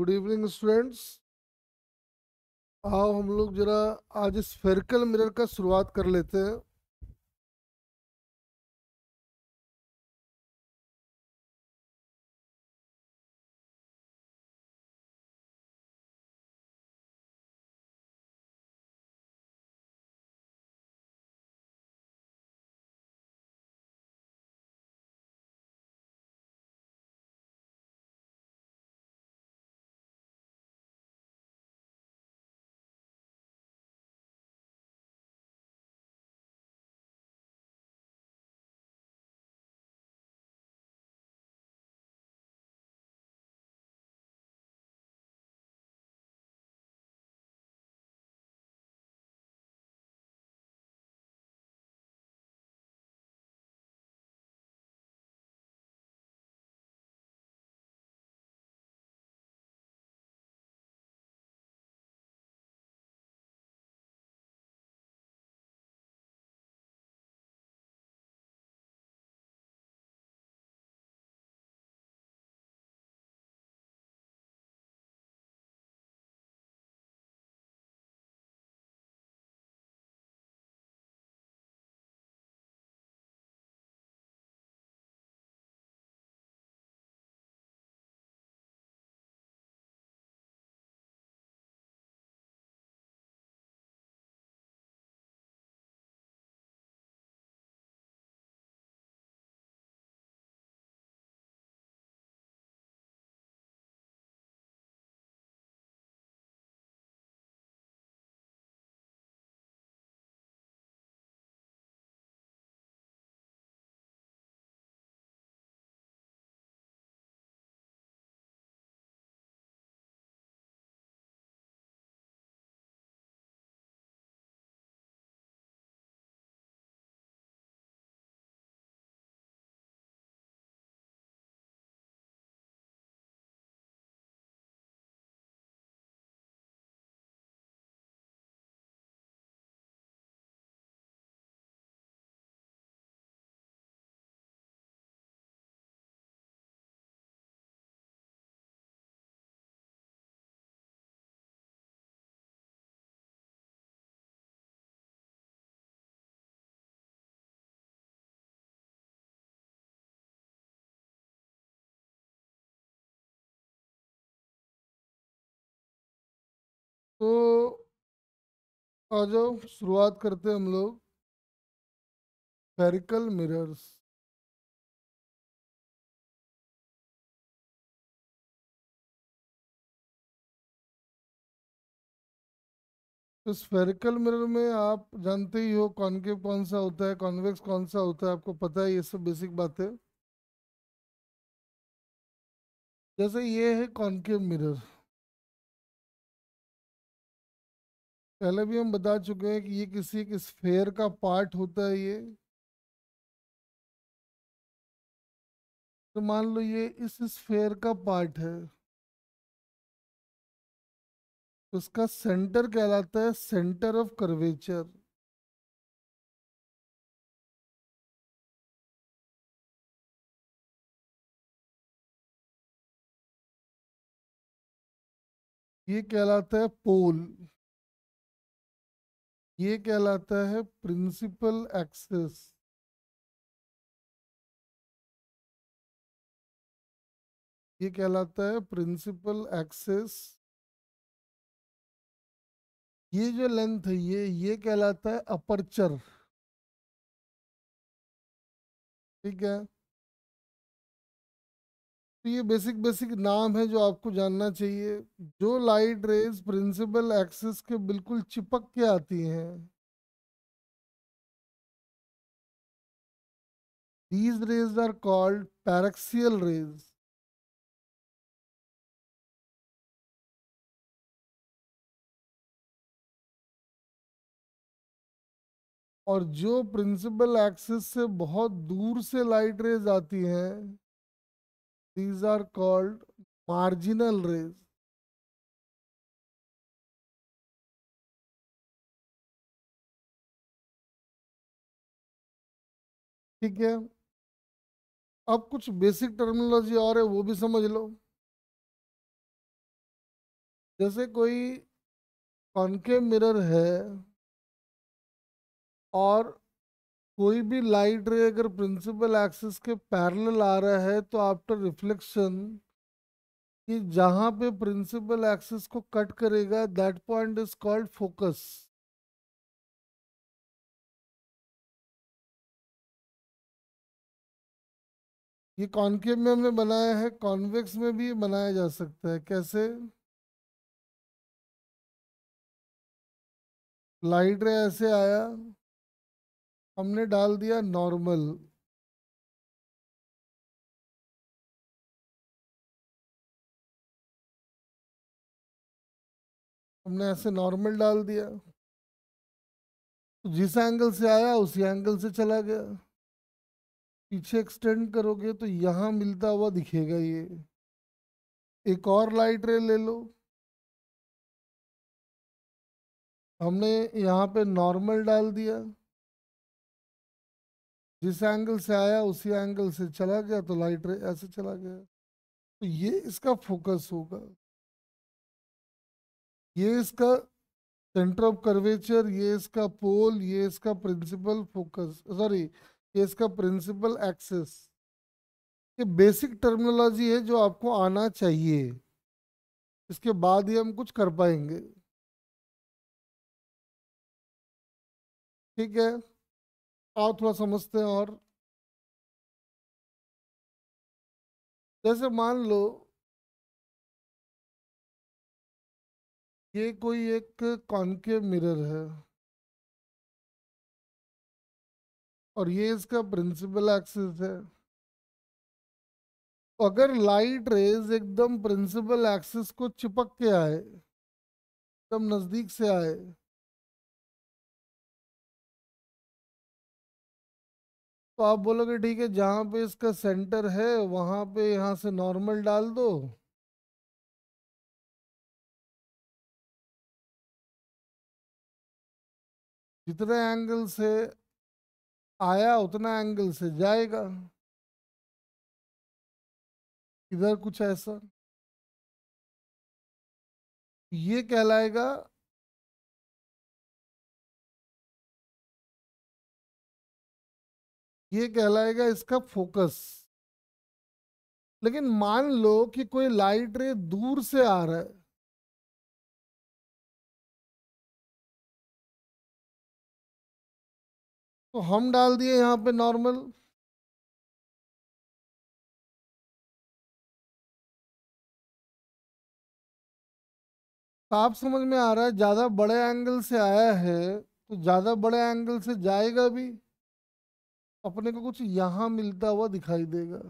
Good evening students. आओ हम लोग जरा आज स्फेरिकल मिरर का शुरुआत कर लेते हैं। तो आ जाओ शुरुआत करते हैं हम लोग स्फेरिकल मिरर्स। तो स्फेरिकल मिरर में आप जानते ही हो कॉनकेव कौन सा होता है, कॉन्वेक्स कौन सा होता है, आपको पता है ये सब बेसिक बातें। जैसे ये है कॉनकेव मिरर। पहले भी हम बता चुके हैं कि ये किसी एक स्फेयर का पार्ट होता है ये। तो मान लो ये इस स्फेयर का पार्ट है, तो उसका सेंटर कहलाता है सेंटर ऑफ कर्वेचर। ये कहलाता है पोल। ये कहलाता है प्रिंसिपल एक्सिस। ये कहलाता है प्रिंसिपल एक्सिस। ये जो लेंथ है ये कहलाता है अपर्चर। ठीक है। तो ये बेसिक बेसिक नाम है जो आपको जानना चाहिए। जो लाइट रेज प्रिंसिपल एक्सिस के बिल्कुल चिपक के आती हैं, these rays are called paraxial rays। और जो प्रिंसिपल एक्सिस से बहुत दूर से लाइट रेज आती हैं, these are called marginal rays। ठीक है। अब कुछ बेसिक टर्मिनोलॉजी और है, वो भी समझ लो। जैसे कोई कॉनकेव मिरर है और कोई भी लाइट रे अगर प्रिंसिपल एक्सिस के पैरेलल आ रहा है तो आफ्टर रिफ्लेक्शन कि जहां पे प्रिंसिपल एक्सिस को कट करेगा that point is called focus. ये कॉनकेव में हमने बनाया है, कॉन्वेक्स में भी बनाया जा सकता है। कैसे? लाइट रे ऐसे आया, हमने डाल दिया नॉर्मल, हमने ऐसे नॉर्मल डाल दिया तो जिस एंगल से आया उसी एंगल से चला गया। पीछे एक्सटेंड करोगे तो यहाँ मिलता हुआ दिखेगा ये। एक और लाइट रे ले लो, हमने यहाँ पे नॉर्मल डाल दिया, जिस एंगल से आया उसी एंगल से चला गया तो लाइट रे ऐसे चला गया। तो ये इसका फोकस होगा, ये इसका सेंटर ऑफ कर्वेचर, ये इसका पोल, ये इसका प्रिंसिपल फोकस, सॉरी ये इसका प्रिंसिपल एक्सिस। ये बेसिक टर्मिनोलॉजी है जो आपको आना चाहिए, इसके बाद ही हम कुछ कर पाएंगे। ठीक है, आओ थोड़ा समझते हैं। और जैसे मान लो ये कोई एक कॉनकेव मिरर है और ये इसका प्रिंसिपल एक्सिस है। अगर लाइट रेज एकदम प्रिंसिपल एक्सिस को चिपक के आए, एकदम नजदीक से आए, तो आप बोलोगे ठीक है, जहां पे इसका सेंटर है वहां पे यहाँ से नॉर्मल डाल दो, जितने एंगल से आया उतना एंगल से जाएगा। इधर कुछ ऐसा, ये कहलाएगा, ये कहलाएगा इसका फोकस। लेकिन मान लो कि कोई लाइट रे दूर से आ रहा है, तो हम डाल दिए यहाँ पे नॉर्मल। साफ समझ में आ रहा है, ज्यादा बड़े एंगल से आया है तो ज्यादा बड़े एंगल से जाएगा भी, अपने को कुछ यहाँ मिलता हुआ दिखाई देगा।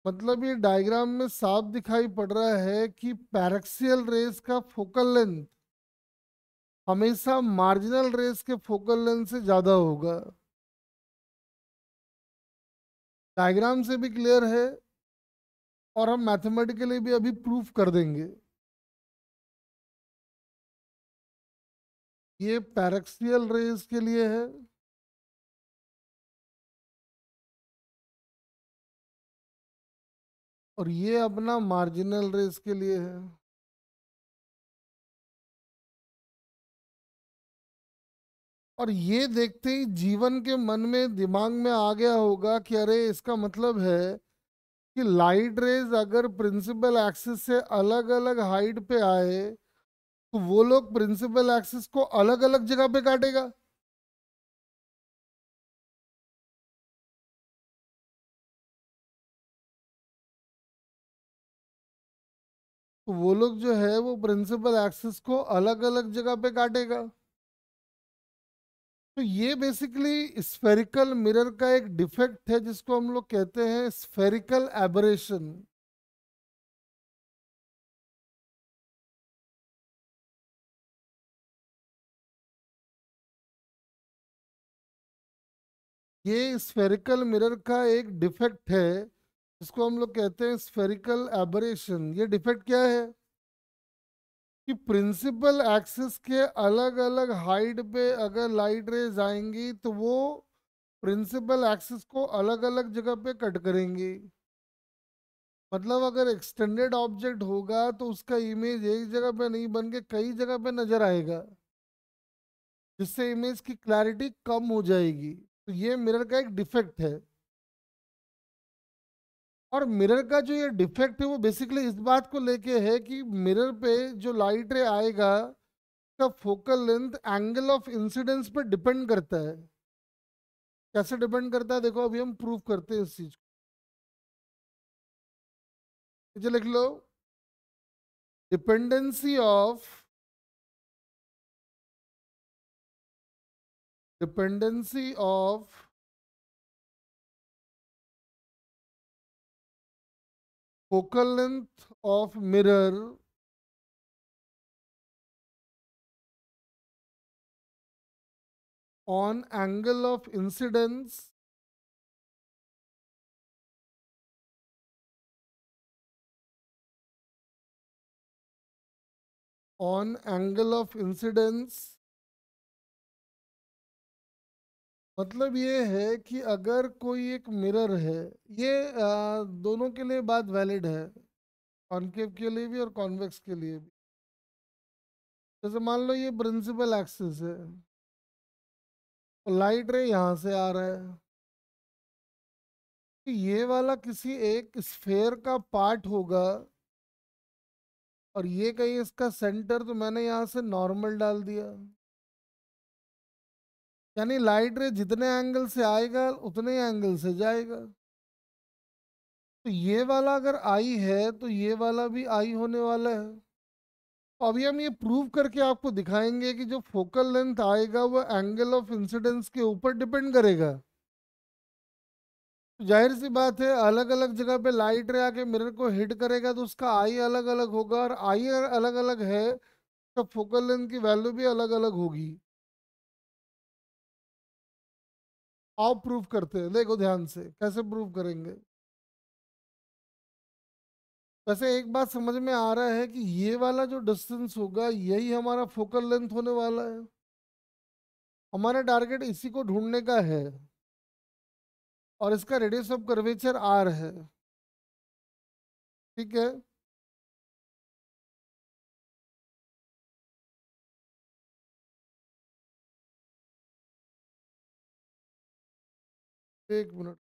मतलब ये डायग्राम में साफ दिखाई पड़ रहा है कि पैरेक्सियल रेस का फोकल लेंथ हमेशा मार्जिनल रेस के फोकल लेंथ से ज्यादा होगा। डायग्राम से भी क्लियर है और हम मैथमेटिकली भी अभी प्रूफ कर देंगे। ये पैरेक्सियल रेस के लिए है और ये अपना मार्जिनल रेस के लिए है। और ये देखते ही जीवन के मन में दिमाग में आ गया होगा कि अरे इसका मतलब है कि लाइट रेज अगर प्रिंसिपल एक्सिस से अलग अलग हाइट पे आए तो वो लोग प्रिंसिपल एक्सिस को अलग अलग जगह पे काटेगा। तो वो लोग जो है वो प्रिंसिपल एक्सिस को अलग अलग जगह पे काटेगा। तो ये बेसिकली स्फेरिकल मिरर का एक डिफेक्ट है जिसको हम लोग कहते हैं स्फेरिकल एबरेशन। ये स्फेरिकल मिरर का एक डिफेक्ट है जिसको हम लोग कहते हैं स्फेरिकल एबरेशन। ये डिफेक्ट क्या है कि प्रिंसिपल एक्सिस के अलग अलग हाइट पे अगर लाइट रेज आएंगी तो वो प्रिंसिपल एक्सिस को अलग अलग जगह पे कट करेंगी। मतलब अगर एक्सटेंडेड ऑब्जेक्ट होगा तो उसका इमेज एक जगह पे नहीं बन के कई जगह पे नजर आएगा, जिससे इमेज की क्लैरिटी कम हो जाएगी। तो ये मिरर का एक डिफेक्ट है। और मिरर का जो ये डिफेक्ट है वो बेसिकली इस बात को लेके है कि मिरर पे जो लाइट रे आएगा का focal length angle of incidence पे डिपेंड करता है। कैसे डिपेंड करता है देखो, अभी हम प्रूव करते हैं इस चीज को। ये लिख लो, dependency of dependency of focal length of mirror on angle of incidence on angle of incidence। मतलब ये है कि अगर कोई एक मिरर है, ये दोनों के लिए बात वैलिड है, कॉनकेव के लिए भी और कॉन्वेक्स के लिए भी। जैसे मान लो ये प्रिंसिपल एक्सिस है, लाइट रे यहाँ से आ रहा है, कि ये वाला किसी एक स्फेयर का पार्ट होगा, और ये कहीं इसका सेंटर, तो मैंने यहाँ से नॉर्मल डाल दिया। यानी लाइट रे जितने एंगल से आएगा उतने एंगल से जाएगा। तो ये वाला अगर आई है तो ये वाला भी आई होने वाला है। तो अभी हम ये प्रूव करके आपको दिखाएंगे कि जो फोकल लेंथ आएगा वो एंगल ऑफ इंसिडेंस के ऊपर डिपेंड करेगा। तो जाहिर सी बात है, अलग अलग जगह पे लाइट रे आके मिरर को हिट करेगा तो उसका आई अलग अलग होगा, और आई अलग अलग है तो फोकल लेंथ की वैल्यू भी अलग अलग होगी। आओ प्रूव करते हैं, देखो ध्यान से कैसे प्रूव करेंगे। वैसे एक बात समझ में आ रहा है कि ये वाला जो डिस्टेंस होगा यही हमारा फोकल लेंथ होने वाला है। हमारा टारगेट इसी को ढूंढने का है, और इसका रेडियस ऑफ कर्वेचर आर है। ठीक है, एक मिनट।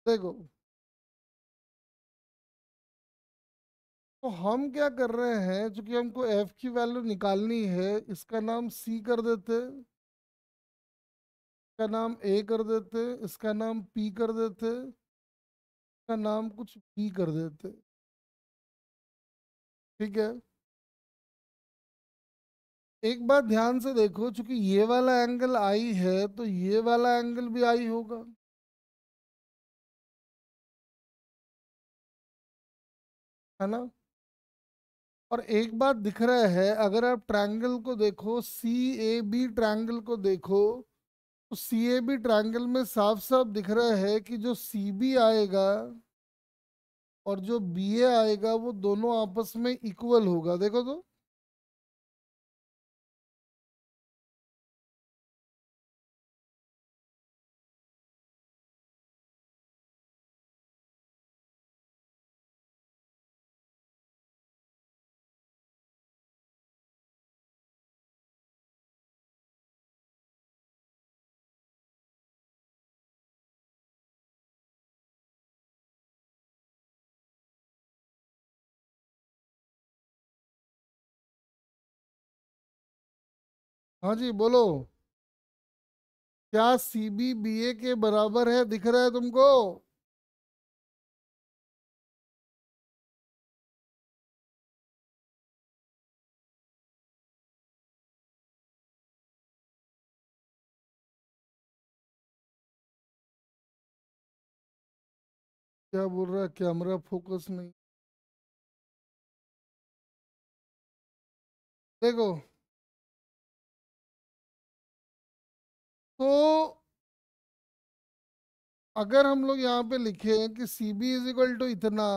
देखो, तो हम क्या कर रहे हैं, चूंकि हमको एफ की वैल्यू निकालनी है, इसका नाम सी कर देते, इसका नाम ए कर देते, इसका नाम पी कर देते, इसका नाम कुछ बी कर देते। ठीक है, एक बात ध्यान से देखो, चूंकि ये वाला एंगल आई है तो ये वाला एंगल भी आई होगा, है ना। और एक बात दिख रहा है, अगर आप ट्रायंगल को देखो, सी ए बी ट्रायंगल को देखो, तो सी ए बी ट्रायंगल में साफ साफ दिख रहा है कि जो सी बी आएगा और जो बी ए आएगा वो दोनों आपस में इक्वल होगा, देखो तो। हाँ जी बोलो। क्या सी बी बी ए के बराबर है, दिख रहा है तुमको? क्या बोल रहा है, कैमरा फोकस नहीं। देखो, तो अगर हम लोग यहाँ पे लिखें कि C B is equal to इतना,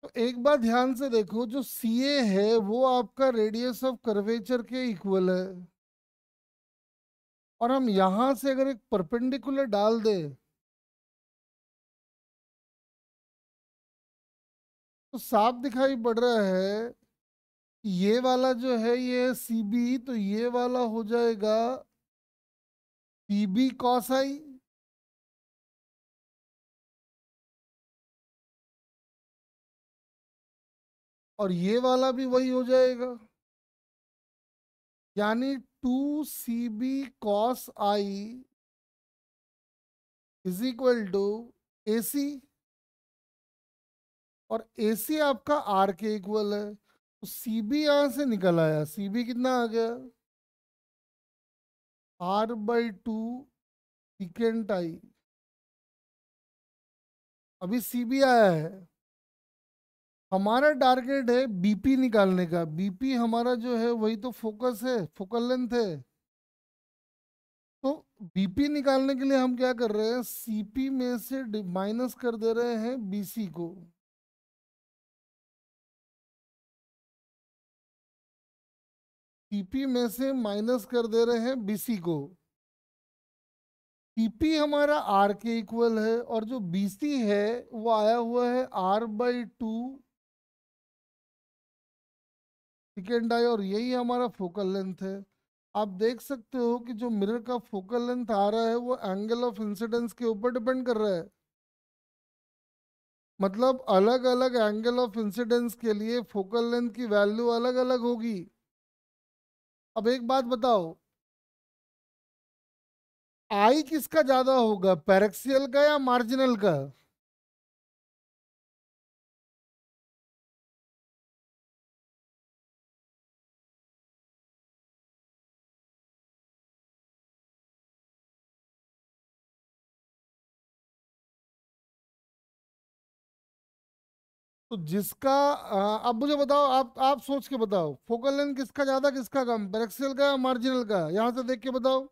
तो एक बात ध्यान से देखो, जो सी ए है वो आपका रेडियस ऑफ कर्वेचर के इक्वल है, और हम यहां से अगर एक परपेंडिकुलर डाल दें तो साफ दिखाई पड़ रहा है कि ये वाला जो है ये सी बी, तो ये वाला हो जाएगा सी बी कॉस आई, और ये वाला भी वही हो जाएगा, यानी two C B cos I is equal to A C, और ए सी आपका आर के इक्वल है, तो सी बी यहां से निकल आया, सी बी कितना आ गया, आर बाई टू सिकेंट आई। अभी सी बी आया है, हमारा टारगेट है बीपी निकालने का, बीपी हमारा जो है वही तो फोकस है, फोकल लेंथ है। तो बीपी निकालने के लिए हम क्या कर रहे हैं, सीपी में से माइनस कर दे रहे हैं बीसी को, सीपी में से माइनस कर दे रहे हैं बीसी को। सीपी हमारा आर के इक्वल है, और जो बीसी है वो आया हुआ है R by two second I, और यही हमारा फोकल लेंथ है। आप देख सकते हो कि जो मिरर का फोकल लेंथ आ रहा है वो एंगल ऑफ इंसिडेंस के ऊपर डिपेंड कर रहा है, मतलब अलग अलग एंगल ऑफ इंसिडेंस के लिए फोकल लेंथ की वैल्यू अलग अलग होगी। अब एक बात बताओ, आई किसका ज्यादा होगा, पैरेक्सियल का या मार्जिनल का? तो जिसका अब मुझे बताओ, आप सोच के बताओ, फोकल लेंथ किसका ज्यादा किसका कम, पैरेक्सियल का या मार्जिनल का, यहां से देख के बताओ।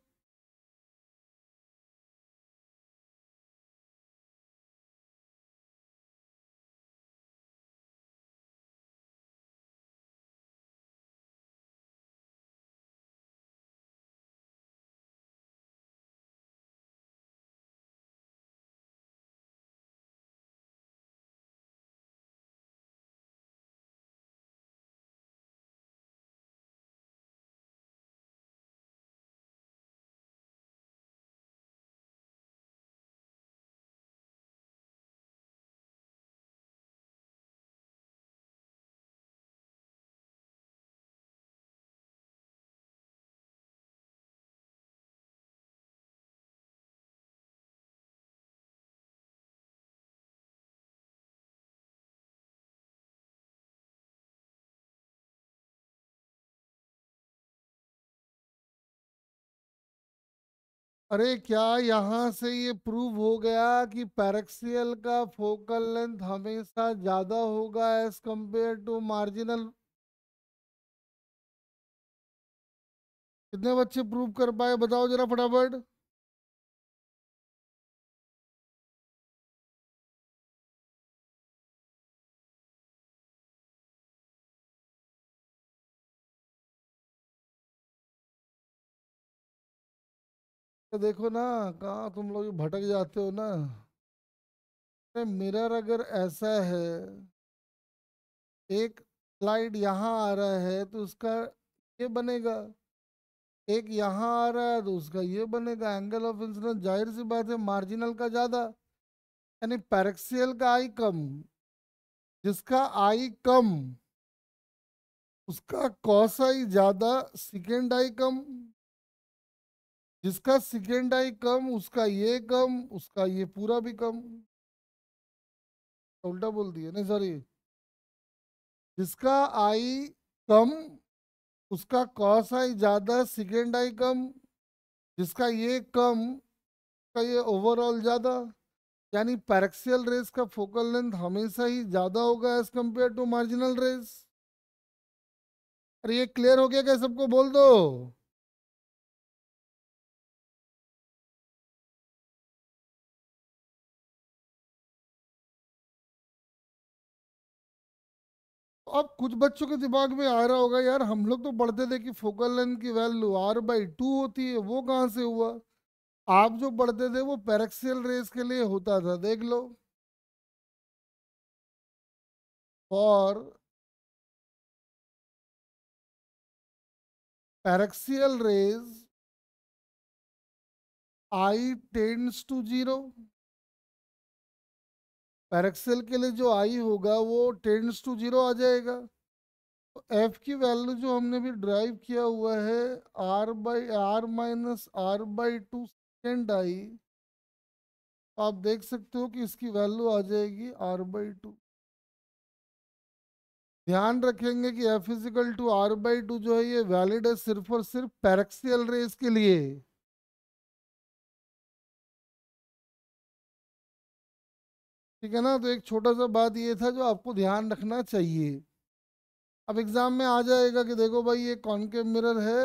अरे क्या यहाँ से ये प्रूव हो गया कि पैरेक्सियल का फोकल लेंथ हमेशा ज्यादा होगा एज कंपेयर टू मार्जिनल? कितने बच्चे प्रूव कर पाए, बताओ जरा फटाफट। तो देखो ना, कहाँ तुम लोग भटक जाते हो ना। मिरर अगर ऐसा है, एक स्लाइड यहाँ आ रहा है तो उसका ये बनेगा, एक यहाँ आ रहा है तो उसका ये बनेगा, एंगल ऑफ इंसिडेंस जाहिर सी बात है मार्जिनल का ज्यादा, यानी पैरेक्सियल का आई कम, जिसका आई कम उसका कॉस आई ज्यादा, सेकेंड आई कम, जिसका सेकेंड आई कम उसका ये कम, उसका ये पूरा भी कम। उल्टा बोल दिया, नहीं सॉरी, जिसका आई कम उसका कॉस आई ज्यादा, सेकेंड आई कम, जिसका ये कम का ये ओवरऑल ज्यादा, यानी पैरेक्सियल रेस का फोकल लेंथ हमेशा ही ज्यादा होगा as compare to marginal rays. अरे ये क्लियर हो गया क्या सबको, बोल दो। अब कुछ बच्चों के दिमाग में आ रहा होगा, यार हम लोग तो पढ़ते थे कि फोकल लेंथ की वैल्यू r/2 होती है, वो कहाँ से हुआ? आप जो पढ़ते थे वो पैरेक्सियल रेस के लिए होता था, देख लो। और paraxial rays I tends to 0। Paraxial के लिए जो I होगा वो टेंड्स टू 0 आ जाएगा। तो F की वैल्यू जो हमने भी ड्राइव किया हुआ है, r/r-r/2 सेकेंड I, आप देख सकते हो कि इसकी वैल्यू आ जाएगी r/2। ध्यान रखेंगे कि F इजिकल टू r/2 जो है ये वैलिड है सिर्फ और सिर्फ पैरेक्सियल रेस के लिए। ठीक है ना? तो एक छोटा सा बात ये था जो आपको ध्यान रखना चाहिए। अब एग्जाम में आ जाएगा कि देखो भाई ये कॉनकेव मिरर है,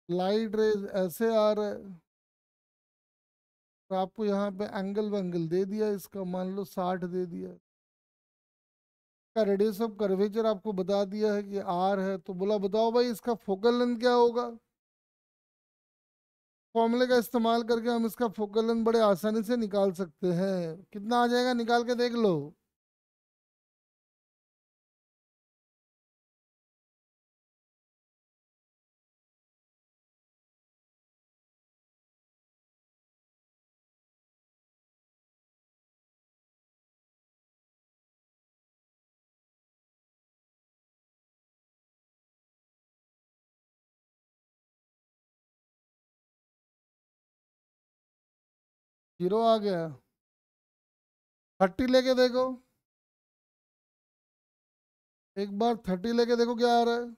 लाइट रेज ऐसे आ रहा है, तो आपको यहाँ पे एंगल वैंगल दे दिया इसका, मान लो 60 दे दिया का, रेडियस ऑफ कर्वेचर आपको बता दिया है कि आर है, तो बोला बताओ भाई इसका फोकल लेंथ क्या होगा। फॉर्मूले का इस्तेमाल करके हम इसका फोकल लेंथ बड़े आसानी से निकाल सकते हैं। कितना आ जाएगा निकाल के देख लो। जीरो आ गया। 30 लेके देखो, एक बार 30 लेके देखो क्या आ रहा है।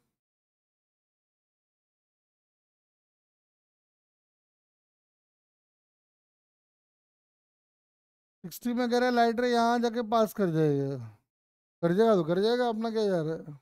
60 में कह रहा है लाइट रे यहाँ जाके पास कर जाएगा। कर जाएगा तो कर जाएगा, अपना क्या जा रहा है।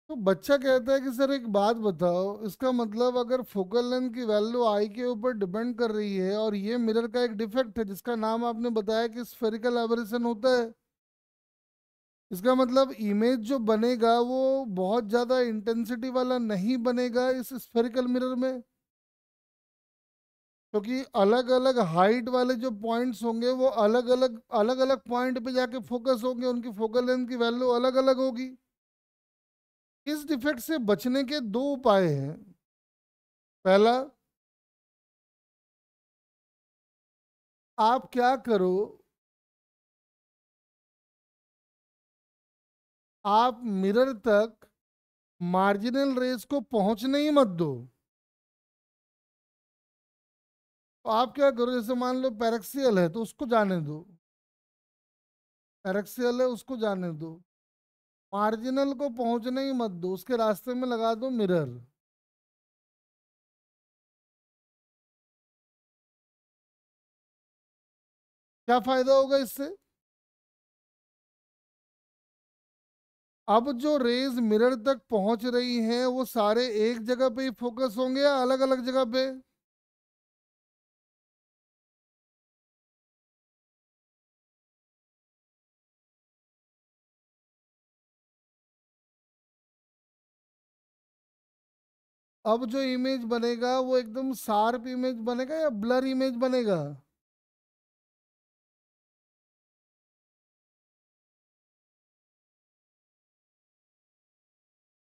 तो बच्चा कहता है कि सर एक बात बताओ, इसका मतलब अगर फोकल लेंथ की वैल्यू आई के ऊपर डिपेंड कर रही है और ये मिरर का एक डिफेक्ट है जिसका नाम आपने बताया कि स्फेरिकल एबरेशन होता है, इसका मतलब इमेज जो बनेगा वो बहुत ज्यादा इंटेंसिटी वाला नहीं बनेगा इस स्फेरिकल मिरर में, क्योंकि अलग अलग हाइट वाले जो पॉइंट्स होंगे वो अलग अलग पॉइंट पे जाके फोकस होंगे, उनकी फोकल लेंथ की वैल्यू अलग अलग होगी। इस डिफेक्ट से बचने के दो उपाय हैं। पहला, आप क्या करो, आप मिरर तक मार्जिनल रेस को पहुंचने ही मत दो। तो आप क्या करो, जैसे मान लो पैरेक्सियल है तो उसको जाने दो, पैरेक्सियल है उसको जाने दो, मार्जिनल को पहुंचने ही मत दो, उसके रास्ते में लगा दो मिरर। क्या फायदा होगा इससे? अब जो रेज मिरर तक पहुंच रही हैं वो सारे एक जगह पे ही फोकस होंगे या अलग अलग जगह पे? अब जो इमेज बनेगा वो एकदम शार्प इमेज बनेगा या ब्लर इमेज बनेगा?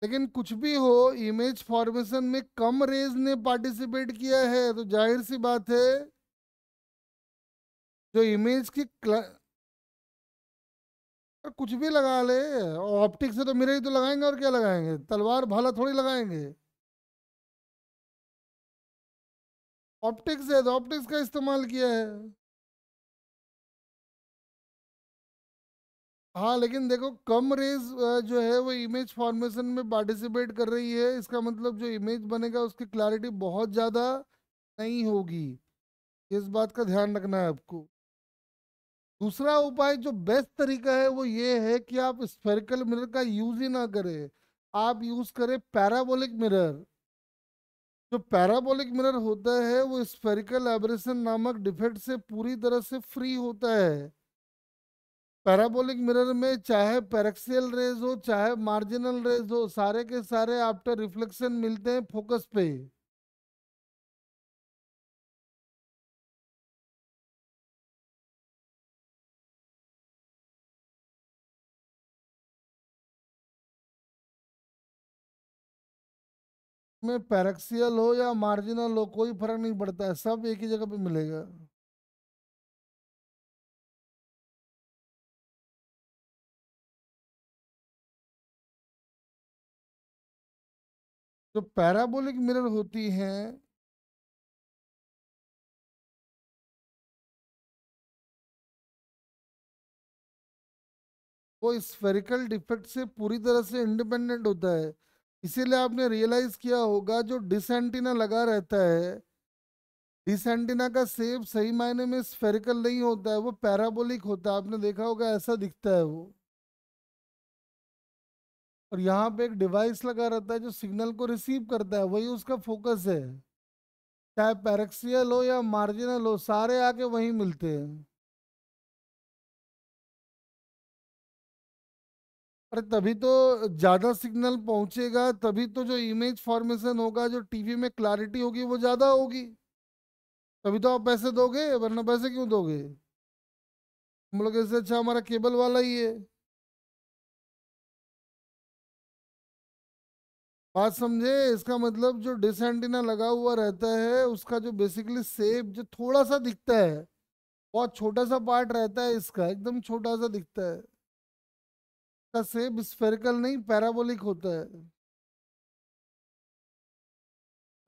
लेकिन कुछ भी हो, इमेज फॉर्मेशन में कम रेज ने पार्टिसिपेट किया है, तो जाहिर सी बात है जो इमेज की कुछ भी लगा ले, ऑप्टिक से तो मिरर ही तो लगाएंगे, और क्या लगाएंगे, तलवार भाला थोड़ी लगाएंगे। ऑप्टिक्स है तो ऑप्टिक्स का इस्तेमाल किया है। हाँ लेकिन देखो कम रेज जो है वो इमेज फॉर्मेशन में पार्टिसिपेट कर रही है, इसका मतलब जो इमेज बनेगा उसकी क्लैरिटी बहुत ज़्यादा नहीं होगी। इस बात का ध्यान रखना है आपको। दूसरा उपाय जो बेस्ट तरीका है वो ये है कि आप स्फेरिकल मिरर का यूज ही ना करें, आप यूज करें पैराबोलिक मिरर। जो पैराबोलिक मिरर होता है वो स्फेरिकल एब्रेशन नामक डिफेक्ट से पूरी तरह से फ्री होता है। पैराबोलिक मिरर में चाहे पैरेक्सियल रेज हो चाहे मार्जिनल रेज हो, सारे के सारे आफ्टर रिफ्लेक्शन मिलते हैं फोकस पे। में पैरेक्सियल हो या मार्जिनल हो कोई फर्क नहीं पड़ता है, सब एक ही जगह पे मिलेगा। जो पैराबोलिक मिरर होती हैं वो स्फेरिकल डिफेक्ट से पूरी तरह से इंडिपेंडेंट होता है। इसीलिए आपने रियलाइज किया होगा जो डिस एंटीना लगा रहता है, डिस एंटीना का शेप सही मायने में स्फेरिकल नहीं होता है, वो पैराबोलिक होता है। आपने देखा होगा ऐसा दिखता है वो। और यहाँ पे एक डिवाइस लगा रहता है जो सिग्नल को रिसीव करता है, वही उसका फोकस है। चाहे पैरेक्सियल हो या मार्जिनल हो, सारे आके वहीं मिलते हैं। अरे तभी तो ज्यादा सिग्नल पहुंचेगा, तभी तो जो इमेज फॉर्मेशन होगा, जो टीवी में क्लैरिटी होगी वो ज्यादा होगी। तभी तो आप पैसे दोगे, वरना पैसे क्यों दोगे? हम लोग इससे अच्छा हमारा केबल वाला ही है। बात समझे? इसका मतलब जो डिस एंटीना लगा हुआ रहता है उसका जो बेसिकली शेप जो थोड़ा सा दिखता है, बहुत छोटा सा पार्ट रहता है इसका, एकदम छोटा सा दिखता है। इसका शेप स्फेरिकल नहीं पैराबोलिक होता है।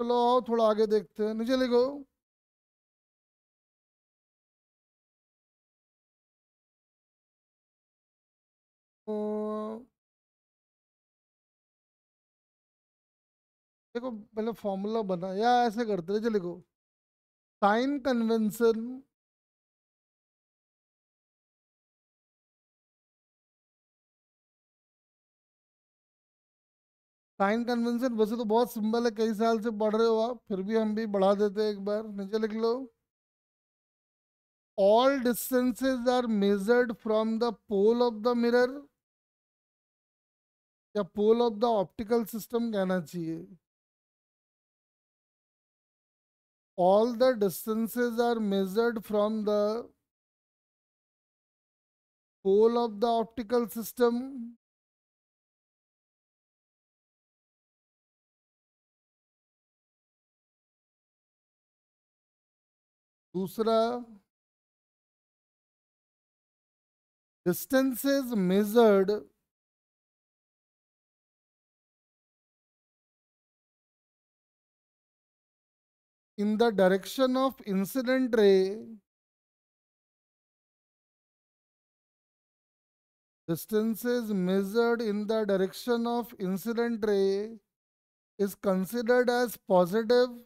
चलो आओ थोड़ा आगे देखते हैं, नीचे लिखो। अ, देखो पहले फॉर्मूला बना या ऐसे करते हैं, चलो लिखो। साइन कन्वेंशन, साइन कन्वेंशन वैसे तो बहुत सिंपल है, कई साल से पढ़ रहे हो आप, फिर भी हम भी बढ़ा देते हैं एक बार, नीचे लिख लो। All distances are measured from the pole of the mirror, या pole of the optical system कहना चाहिए। All the distances are measured from the pole of the optical system। दूसरा, distances measured in the direction of incident ray, distances measured in the direction of incident ray is considered as positive।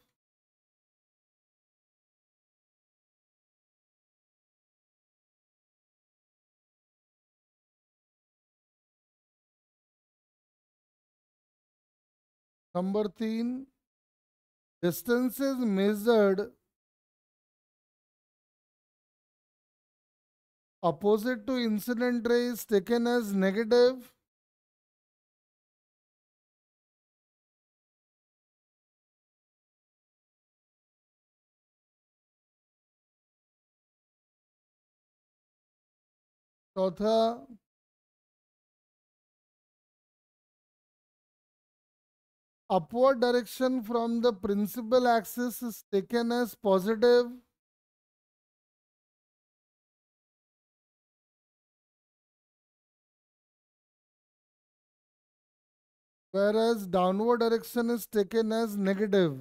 Number 3, distances measured opposite to incident ray is taken as negative, चौथा, upward direction from the principal axis is taken as positive, whereas downward direction is taken as negative।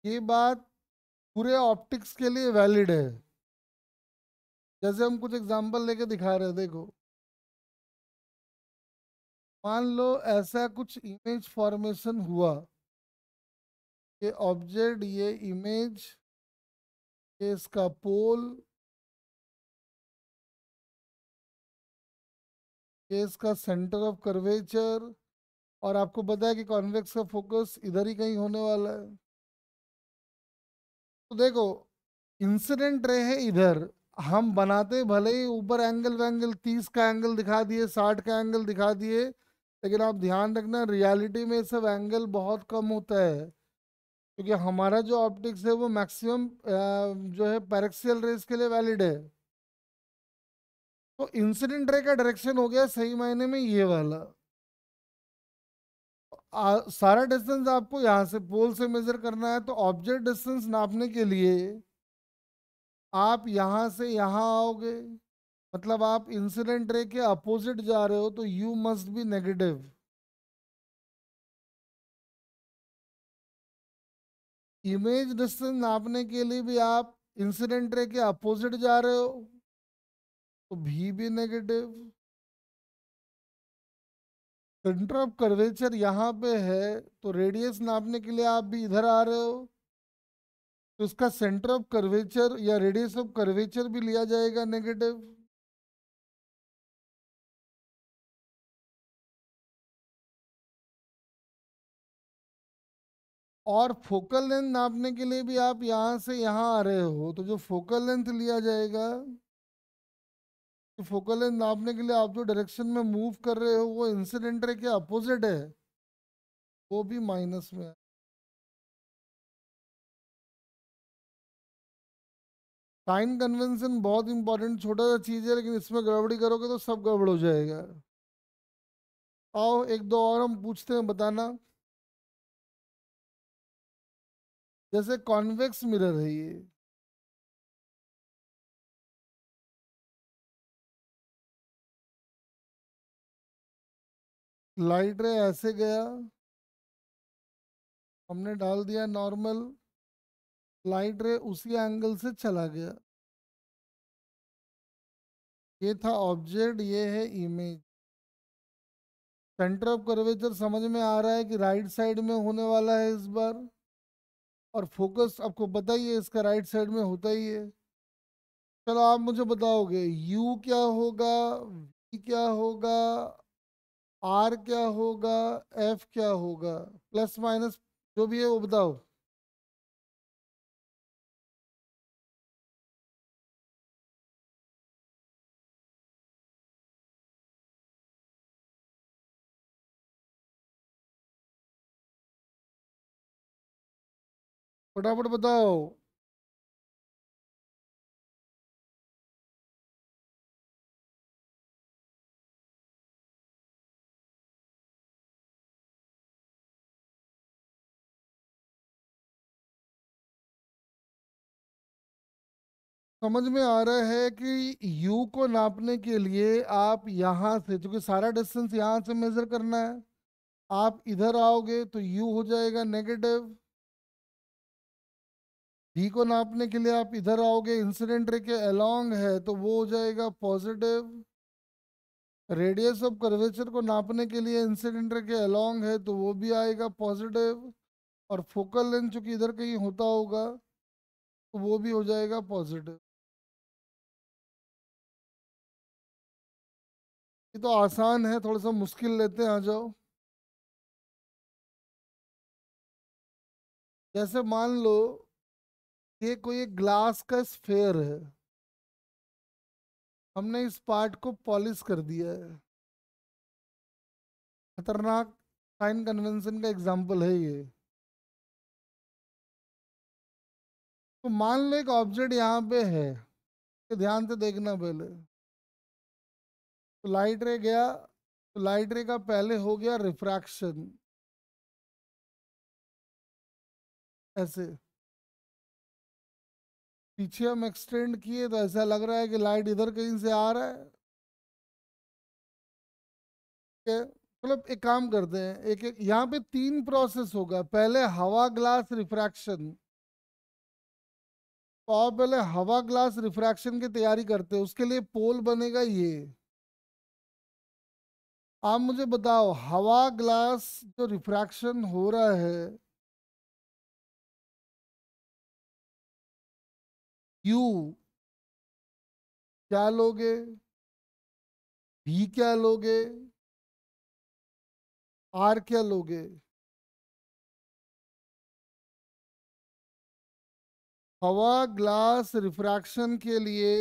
ये बात पूरे optics के लिए valid है। जैसे हम कुछ एग्जांपल लेके दिखा रहे हैं, देखो। मान लो ऐसा कुछ इमेज फॉर्मेशन हुआ, ये ऑब्जेक्ट, ये इमेज, ये इसका पोल, ये इसका सेंटर ऑफ कर्वेचर, और आपको पता है कि कॉन्वेक्स का फोकस इधर ही कहीं होने वाला है। तो देखो, इंसिडेंट रे है इधर, हम बनाते भले ही ऊपर एंगल वैंगल 30 का एंगल दिखा दिए, 60 का एंगल दिखा दिए, लेकिन आप ध्यान रखना रियलिटी में सब एंगल बहुत कम होता है, क्योंकि हमारा जो ऑप्टिक्स है वो मैक्सिमम जो है पैरेक्सियल रेस के लिए वैलिड है। तो इंसिडेंट रे का डायरेक्शन हो गया सही मायने में ये वाला। सारा डिस्टेंस आपको यहाँ से पोल से मेजर करना है, तो ऑब्जेक्ट डिस्टेंस नापने के लिए आप यहाँ से यहाँ आओगे, मतलब आप इंसिडेंट रे के अपोजिट जा रहे हो, तो you must be negative. Image distance नापने के लिए भी आप इंसिडेंट रे के अपोजिट जा रहे हो, तो भी नेगेटिव। सेंटर ऑफ कर्वेचर यहाँ पे है, तो रेडियस नापने के लिए आप भी इधर आ रहे हो, तो इसका सेंटर ऑफ कर्वेचर या रेडियस ऑफ कर्वेचर भी लिया जाएगा नेगेटिव। और फोकल लेंथ नापने के लिए भी आप यहाँ से यहाँ आ रहे हो, तो जो फोकल लेंथ लिया जाएगा, तो फोकल लेंथ नापने के लिए आप जो डायरेक्शन में मूव कर रहे हो वो इंसिडेंट रे के अपोजिट है, वो भी माइनस में है। साइन कन्वेंशन बहुत इंपॉर्टेंट छोटा सा चीज है, लेकिन इसमें गड़बड़ी करोगे तो सब गड़बड़ हो जाएगा। आओ एक दो और हम पूछते हैं, बताना। जैसे कॉन्वेक्स मिरर है ये, लाइट रे ऐसे गया, हमने डाल दिया नॉर्मल, लाइट रे उसी एंगल से चला गया। ये था ऑब्जेक्ट, ये है इमेज। सेंटर ऑफ कर्वेचर समझ में आ रहा है कि राइट साइड में होने वाला है इस बार, और फोकस आपको पता ही है इसका राइट साइड में होता ही है। चलो आप मुझे बताओगे यू क्या होगा, वी क्या होगा, आर क्या होगा, एफ क्या होगा, प्लस माइनस जो भी है वो बताओ। फटाफट बताओ। समझ में आ रहा है कि u को नापने के लिए आप यहाँ से, क्योंकि सारा डिस्टेंस यहाँ से मेजर करना है, आप इधर आओगे तो u हो जाएगा नेगेटिव। v को नापने के लिए आप इधर आओगे, इंसिडेंट रे के अलोंग है तो वो हो जाएगा पॉजिटिव। रेडियस ऑफ कर्वेचर को नापने के लिए इंसिडेंट रे के अलोंग है तो वो भी आएगा पॉजिटिव। और फोकल लेंथ चूंकि इधर कहीं होता होगा तो वो भी हो जाएगा पॉजिटिव। ये तो आसान है, थोड़ा सा मुश्किल लेते हैं, आ जाओ। जैसे मान लो ये कोई एक ग्लास का स्फेयर है, हमने इस पार्ट को पॉलिश कर दिया है। खतरनाक साइन कन्वेंशन का एग्जाम्पल है ये। तो मान लो एक ऑब्जेक्ट यहाँ पे है, ये ध्यान से देखना पहले। तो लाइट रे गया, तो लाइट रे का पहले हो गया रिफ्रैक्शन, ऐसे पीछे हम एक्सटेंड किए तो ऐसा लग रहा है कि लाइट इधर कहीं से आ रहा है। मतलब एक काम करते हैं, एक एक यहाँ पे तीन प्रोसेस होगा। पहले हवा ग्लास रिफ्रैक्शन, तो आप पहले हवा ग्लास रिफ्रैक्शन की तैयारी करते हैं, उसके लिए पोल बनेगा ये। आप मुझे बताओ, हवा ग्लास जो रिफ्रैक्शन हो रहा है, यू क्या लोगे, भी क्या लोगे, आर क्या लोगे? हवा ग्लास रिफ्रैक्शन के लिए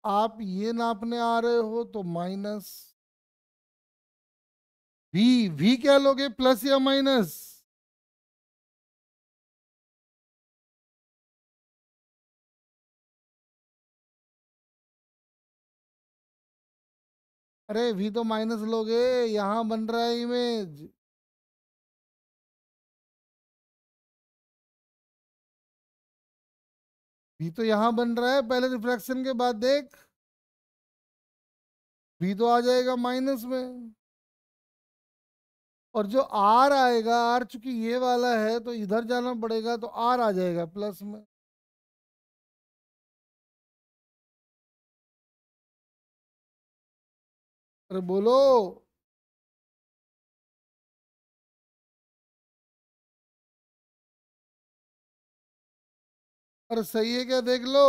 आप ये नापने आ रहे हो तो माइनस, वी क्या लोगे, प्लस या माइनस? अरे वी तो माइनस लोगे, यहां बन रहा है इमेज। वी तो यहां बन रहा है, पहले रिफ्रैक्शन के बाद देख, वी तो आ जाएगा माइनस में। और जो आर आएगा, आर चूंकि ये वाला है तो इधर जाना पड़ेगा, तो आर आ जाएगा प्लस में। अरे बोलो। अरे सही है क्या, देख लो।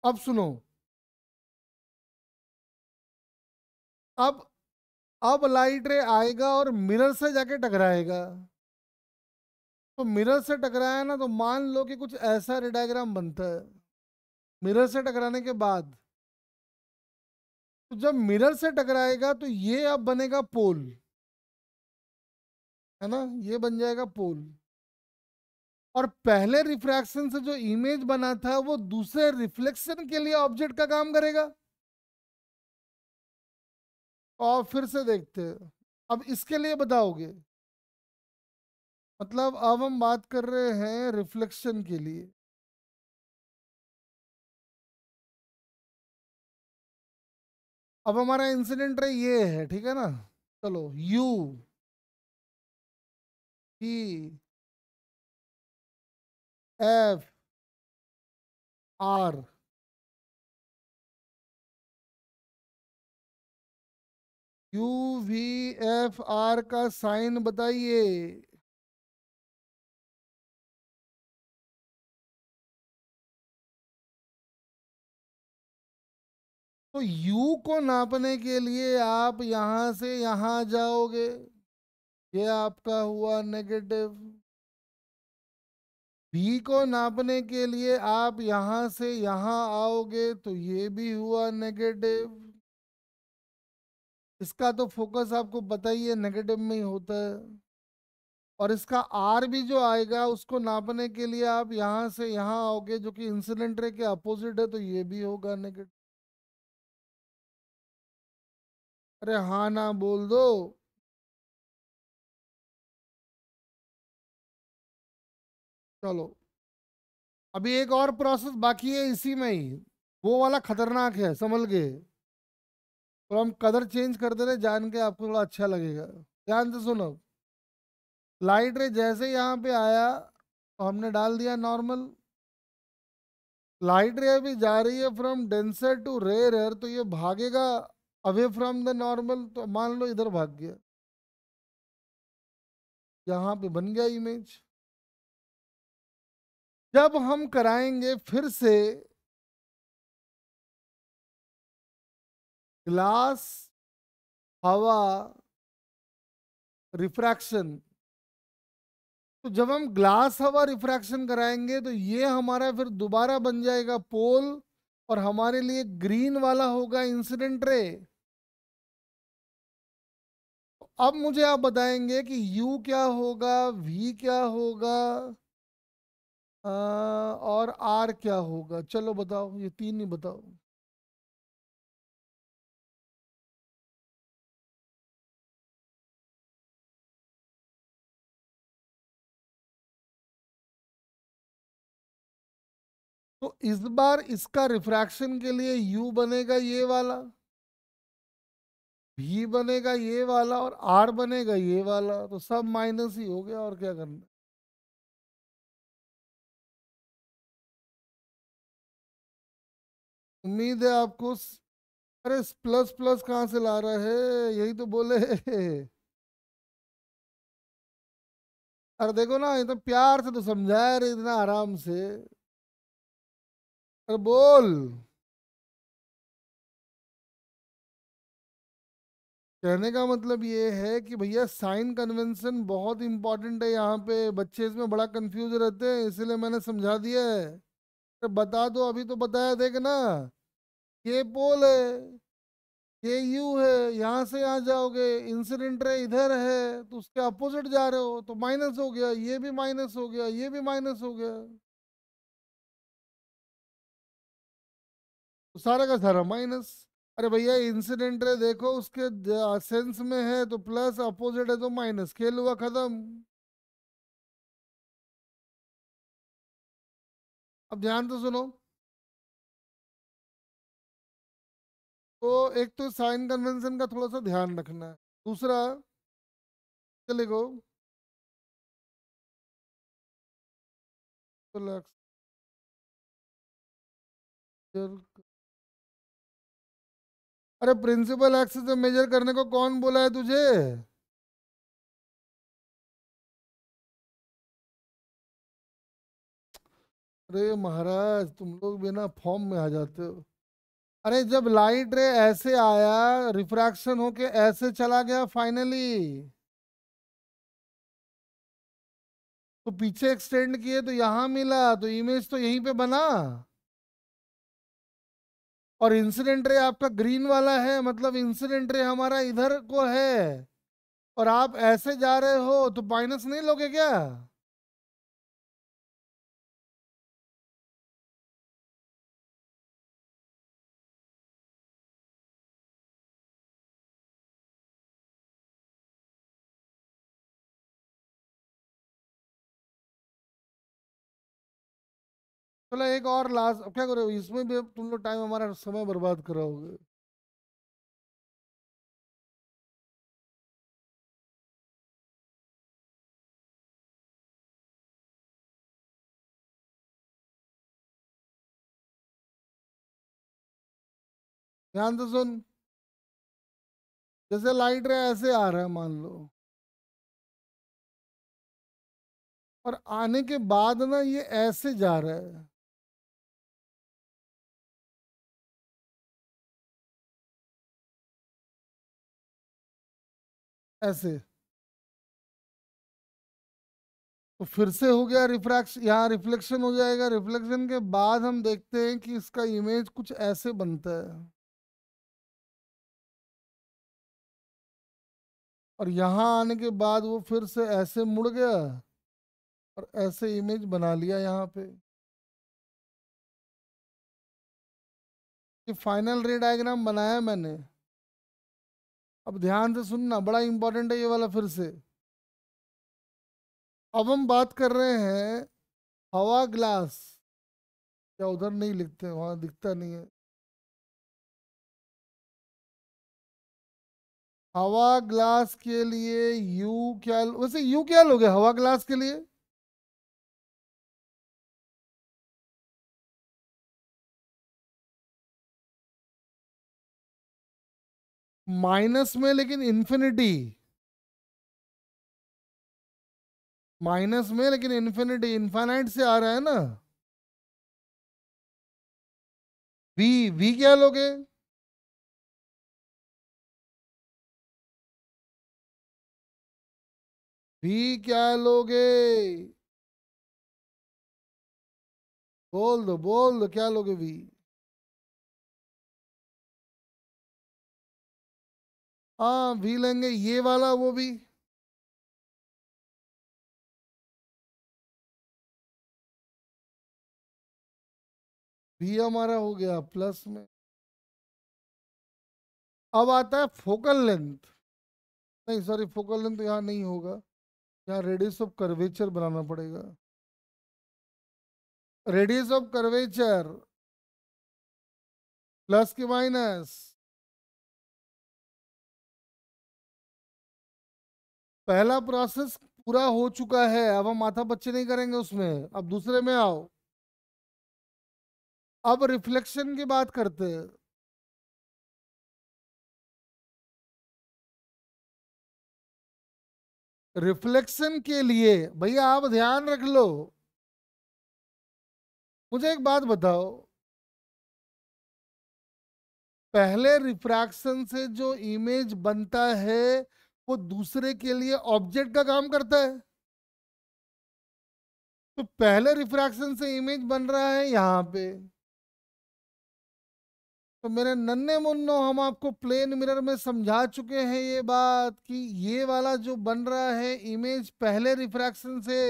अब सुनो। अब अब लाइट रे आएगा और मिरर से जाके टकराएगा। तो मिरर से टकराया ना, तो मान लो कि कुछ ऐसा रे डायग्राम बनता है मिरर से टकराने के बाद। तो जब मिरर से टकराएगा तो ये अब बनेगा पोल, है ना, ये बन जाएगा पोल। और पहले रिफ्रैक्शन से जो इमेज बना था वो दूसरे रिफ्लेक्शन के लिए ऑब्जेक्ट का काम करेगा। और फिर से देखते हैं, अब इसके लिए बताओगे? मतलब अब हम बात कर रहे हैं रिफ्लेक्शन के लिए। अब हमारा इंसिडेंट रे ये है, ठीक है ना। चलो, you E F R, you V F R का साइन बताइए। तो यू को नापने के लिए आप यहां से यहां जाओगे, ये आपका हुआ नेगेटिव। भी को नापने के लिए आप यहां से यहां आओगे तो ये भी हुआ नेगेटिव। इसका तो फोकस आपको पता ही है, नेगेटिव में ही होता है। और इसका आर भी जो आएगा उसको नापने के लिए आप यहां से यहां आओगे, जो कि इंसिडेंट रे के अपोजिट है, तो ये भी होगा नेगेटिव। अरे हाँ ना बोल दो। चलो, अभी एक और प्रोसेस बाकी है इसी में ही, वो वाला खतरनाक है, समझ गए? तो हम कलर चेंज कर दे रहे, जान के आपको थोड़ा अच्छा लगेगा। ध्यान से सुनो। लाइट रे जैसे यहाँ पे आया तो हमने डाल दिया नॉर्मल। लाइट रे अभी जा रही है फ्रॉम डेंसर टू रेयर, तो ये भागेगा अवे फ्रॉम द नॉर्मल, तो मान लो इधर भाग गया, यहाँ पे बन गया इमेज। जब हम कराएंगे फिर से ग्लास हवा रिफ्रैक्शन, तो जब हम ग्लास हवा रिफ्रैक्शन कराएंगे तो ये हमारा फिर दोबारा बन जाएगा पोल, और हमारे लिए ग्रीन वाला होगा इंसिडेंट रे। अब मुझे आप बताएंगे कि U क्या होगा, V क्या होगा, और R क्या होगा? चलो बताओ, ये तीन ही बताओ। तो इस बार इसका रिफ्रैक्शन के लिए U बनेगा ये वाला, भी बनेगा ये वाला और आर बनेगा ये वाला, तो सब माइनस ही हो गया, और क्या करना। उम्मीद है आपको अरे प्लस प्लस कहाँ से ला रहा है, यही तो बोले। अरे देखो ना, ये तो प्यार से तो समझाया रे, इतना आराम से। अरे बोल। कहने का मतलब ये है कि भैया साइन कन्वेंशन बहुत इंपॉर्टेंट है यहाँ पे, बच्चे इसमें बड़ा कंफ्यूज रहते हैं, इसीलिए मैंने समझा दिया है। अरे बता दो, अभी तो बताया, देख ना। ये पोल है, ये यू है, यहाँ से यहाँ जाओगे, इंसिडेंट रे इधर है, तो उसके अपोजिट जा रहे हो तो माइनस हो गया, ये भी माइनस हो गया, ये भी माइनस हो गया, तो सारा का सारा माइनस। अरे भैया इंसिडेंट रे देखो, उसके सेंस में है तो प्लस, अपोजिट है तो माइनस, खेल हुआ खत्म। अब ध्यान से सुनो। तो एक तो साइन कन्वेंशन का थोड़ा सा ध्यान रखना है। दूसरा, चलेगो अरे प्रिंसिपल एक्सिस से मेजर करने को कौन बोला है तुझे? अरे महाराज, तुम लोग बिना फॉर्म में आ जाते हो। अरे जब लाइट रे ऐसे आया, रिफ्रैक्शन होके ऐसे चला गया फाइनली, तो पीछे एक्सटेंड किए तो यहाँ मिला, तो इमेज तो यहीं पे बना। और इंसिडेंट रे आपका ग्रीन वाला है, मतलब इंसिडेंट रे हमारा इधर को है, और आप ऐसे जा रहे हो तो माइनस नहीं लोगे क्या? चलो एक और लास्ट, अब क्या करो, इसमें भी अब तुम लोग टाइम हमारा समय बर्बाद कराओगे। ध्यान से सुन। जैसे लाइट रे ऐसे आ रहा है मान लो, और आने के बाद ना ये ऐसे जा रहा है, ऐसे, तो फिर से हो गया रिफ्रैक्शन, यहाँ रिफ्लेक्शन हो जाएगा, रिफ्लेक्शन के बाद हम देखते हैं कि इसका इमेज कुछ ऐसे बनता है, और यहाँ आने के बाद वो फिर से ऐसे मुड़ गया, और ऐसे इमेज बना लिया यहाँ पे। ये फाइनल रे डायग्राम बनाया मैंने। अब ध्यान से सुनना, बड़ा इंपॉर्टेंट है ये वाला फिर से। अब हम बात कर रहे हैं हवा ग्लास, क्या उधर नहीं लिखते हैं? वहां दिखता नहीं है। हवा ग्लास के लिए यू क्या, वैसे यू क्या लोगे हवा ग्लास के लिए? माइनस में लेकिन इन्फिनिटी, माइनस में लेकिन इन्फिनिटी, इनफाइनाइट से आ रहा है ना। वी, वी क्या लोगे? वी क्या लोगे? बोल दो क्या लोगे वी? हाँ वी लेंगे, ये वाला वो भी। वी हमारा हो गया प्लस में। अब आता है फोकल लेंथ। नहीं सॉरी, फोकल लेंथ यहाँ नहीं होगा, यहाँ रेडियस ऑफ कर्वेचर बनाना पड़ेगा। रेडियस ऑफ कर्वेचर प्लस की माइनस, पहला प्रोसेस पूरा हो चुका है, अब हम माथा पच्ची नहीं करेंगे उसमें, अब दूसरे में आओ। अब रिफ्लेक्शन की बात करते हैं। रिफ्लेक्शन के लिए भैया आप ध्यान रख लो, मुझे एक बात बताओ, पहले रिफ्रैक्शन से जो इमेज बनता है वो दूसरे के लिए ऑब्जेक्ट का काम करता है। तो पहले रिफ्रैक्शन से इमेज बन रहा है यहां पे, तो मेरे नन्हे मुन्नो हम आपको प्लेन मिरर में समझा चुके हैं ये बात कि ये वाला जो बन रहा है इमेज पहले रिफ्रैक्शन से,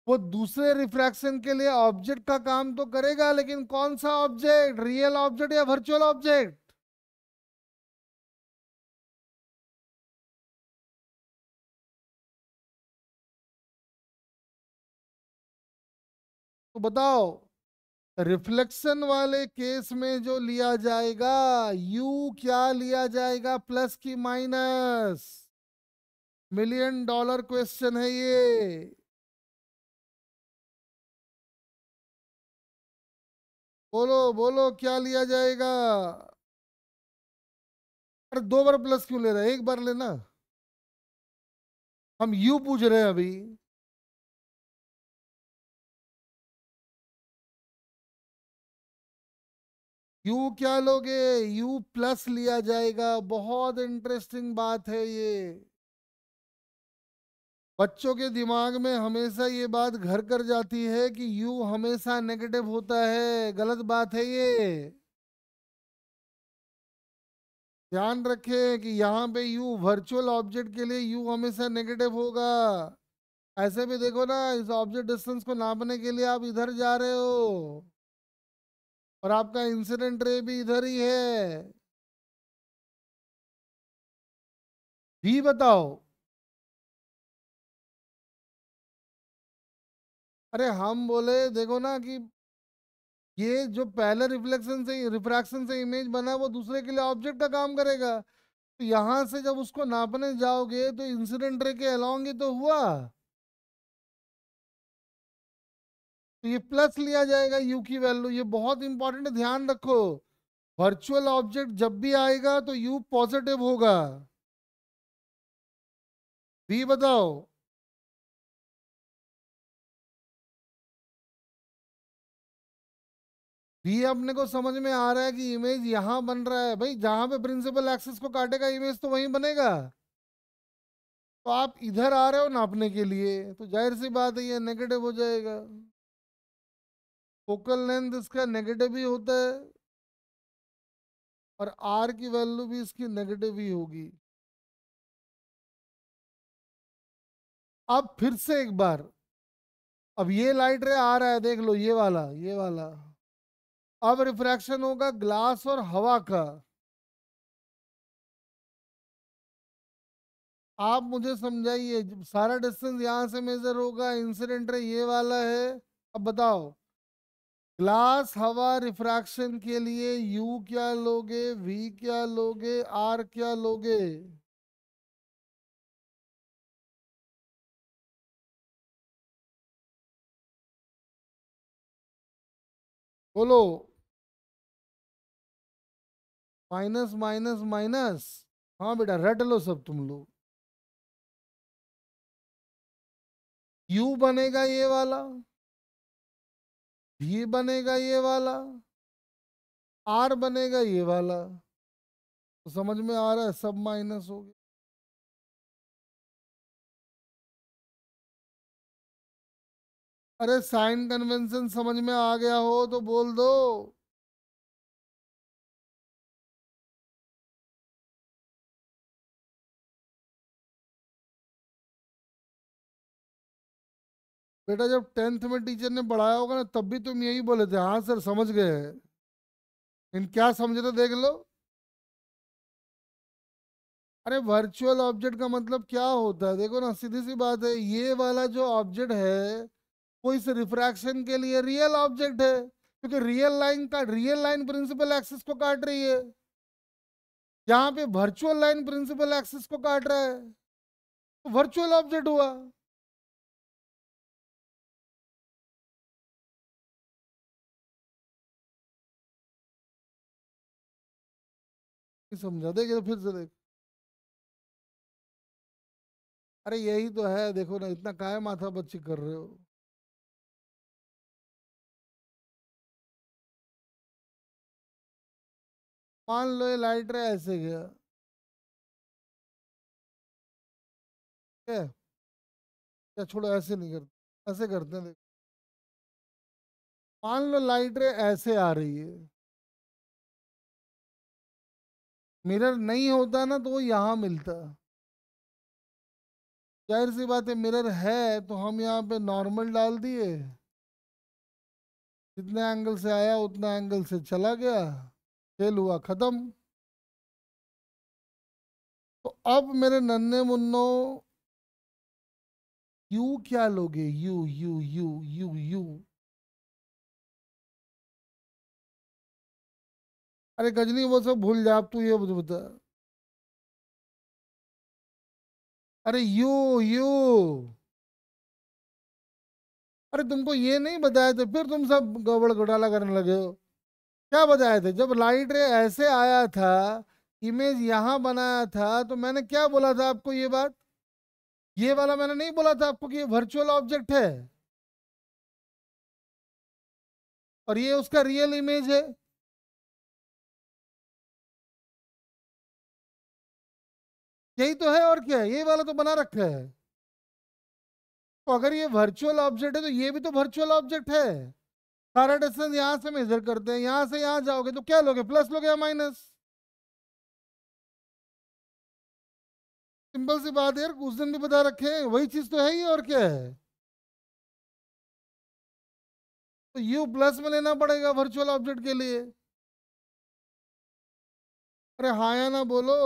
वो दूसरे रिफ्रैक्शन के लिए ऑब्जेक्ट का काम तो करेगा, लेकिन कौन सा ऑब्जेक्ट, रियल ऑब्जेक्ट या वर्चुअल ऑब्जेक्ट? तो बताओ, रिफ्लेक्शन वाले केस में जो लिया जाएगा, यू क्या लिया जाएगा, प्लस की माइनस? मिलियन डॉलर क्वेश्चन है ये। बोलो बोलो क्या लिया जाएगा? अरे दो बार प्लस क्यों ले रहे हैं, एक बार लेना। हम यू पूछ रहे हैं अभी। यू क्या लोगे? यू प्लस लिया जाएगा। बहुत इंटरेस्टिंग बात है ये। बच्चों के दिमाग में हमेशा ये बात घर कर जाती है कि यू हमेशा नेगेटिव होता है, गलत बात है ये। ध्यान रखें कि यहाँ पे यू वर्चुअल ऑब्जेक्ट के लिए यू हमेशा नेगेटिव होगा। ऐसे भी देखो ना, इस ऑब्जेक्ट डिस्टेंस को नापने के लिए आप इधर जा रहे हो और आपका इंसिडेंट रे भी इधर ही है। भी बताओ। अरे हम बोले देखो ना कि ये जो पहले रिफ्लेक्शन से रिफ्रैक्शन से इमेज बना वो दूसरे के लिए ऑब्जेक्ट का काम करेगा, तो यहां से जब उसको नापने जाओगे तो इंसिडेंट रे के अलोंग ही तो हुआ, तो ये प्लस लिया जाएगा यू की वैल्यू। ये बहुत इंपॉर्टेंट है, ध्यान रखो। वर्चुअल ऑब्जेक्ट जब भी आएगा तो यू पॉजिटिव होगा। भी बताओ। भी अपने को समझ में आ रहा है कि इमेज यहां बन रहा है, भाई जहां पे प्रिंसिपल एक्सिस को काटेगा इमेज तो वहीं बनेगा। तो आप इधर आ रहे हो नापने के लिए, तो जाहिर सी बात है ये नेगेटिव हो जाएगा। फोकल लेंथ इसका नेगेटिव ही होता है और आर की वैल्यू भी इसकी नेगेटिव ही होगी। अब फिर से एक बार, अब ये लाइट रे आ रहा है, देख लो ये वाला, ये वाला। अब रिफ्रैक्शन होगा ग्लास और हवा का। आप मुझे समझाइए, सारा डिस्टेंस यहां से मेजर होगा, इंसिडेंट रे ये वाला है। अब बताओ, ग्लास हवा रिफ्रैक्शन के लिए यू क्या लोगे, वी क्या लोगे, आर क्या लोगे? बोलो। Minus minus minus. हाँ बेटा रट लो सब तुम लोग। यू बनेगा ये वाला, भी बनेगा ये वाला, आर बनेगा ये वाला। तो समझ में आ रहा है, सब माइनस हो गया। अरे साइन कन्वेंशन समझ में आ गया हो तो बोल दो। बेटा जब टेंथ में टीचर ने पढ़ाया होगा ना तब भी तुम यही बोले थे, हाँ सर समझ गए। इन क्या समझे तो देख लो। अरे वर्चुअल ऑब्जेक्ट का मतलब क्या होता है, देखो ना सीधी सी बात है, ये वाला जो ऑब्जेक्ट है वो इस रिफ्रैक्शन के लिए रियल ऑब्जेक्ट है, क्योंकि रियल लाइन प्रिंसिपल एक्सिस को काट रही है। यहाँ पे वर्चुअल लाइन प्रिंसिपल एक्सिस को काट रहा है। वर्चुअल ऑब्जेक्ट हुआ। समझा, देखे फिर से देख। अरे यही तो है, देखो ना, इतना काहे माथा बच्ची कर रहे हो। मान लो ये लाइट रे ऐसे गया, क्या क्या, छोड़ो, ऐसे नहीं करते, ऐसे करते हैं, देख। मान लो लाइट रे ऐसे आ रही है, मिरर नहीं होता ना तो वो यहाँ मिलता। जाहिर सी बात है, मिरर है तो हम यहाँ पे नॉर्मल डाल दिए, जितने एंगल से आया उतना एंगल से चला गया, खेल हुआ खत्म। तो अब मेरे नन्हे मुन्नो, यू क्या लोगे, you you you you you. अरे गजनी वो सब भूल जा, अब तू ये बता। अरे यू यू। अरे तुमको ये नहीं बताया तो फिर तुम सब गड़बड़ घोटाला करने लगे हो। क्या बताए थे जब लाइट रे ऐसे आया था, इमेज यहाँ बनाया था, तो मैंने क्या बोला था आपको ये बात। ये वाला मैंने नहीं बोला था आपको कि ये वर्चुअल ऑब्जेक्ट है और ये उसका रियल इमेज है। यही तो है, और क्या है, ये वाला तो बना रखा है। तो अगर ये वर्चुअल ऑब्जेक्ट है तो ये भी तो वर्चुअल ऑब्जेक्ट है। सारा डिस्टेंस यहाँ से मेजर करते हैं, यहाँ से यहाँ जाओगे तो क्या लोगे, प्लस लोगे या माइनस। सिंपल सी बात है यार, उस दिन भी बता रखे हैं, वही चीज तो है ही, और क्या है। तो यू प्लस में लेना पड़ेगा वर्चुअल ऑब्जेक्ट के लिए। अरे हाँ या ना बोलो।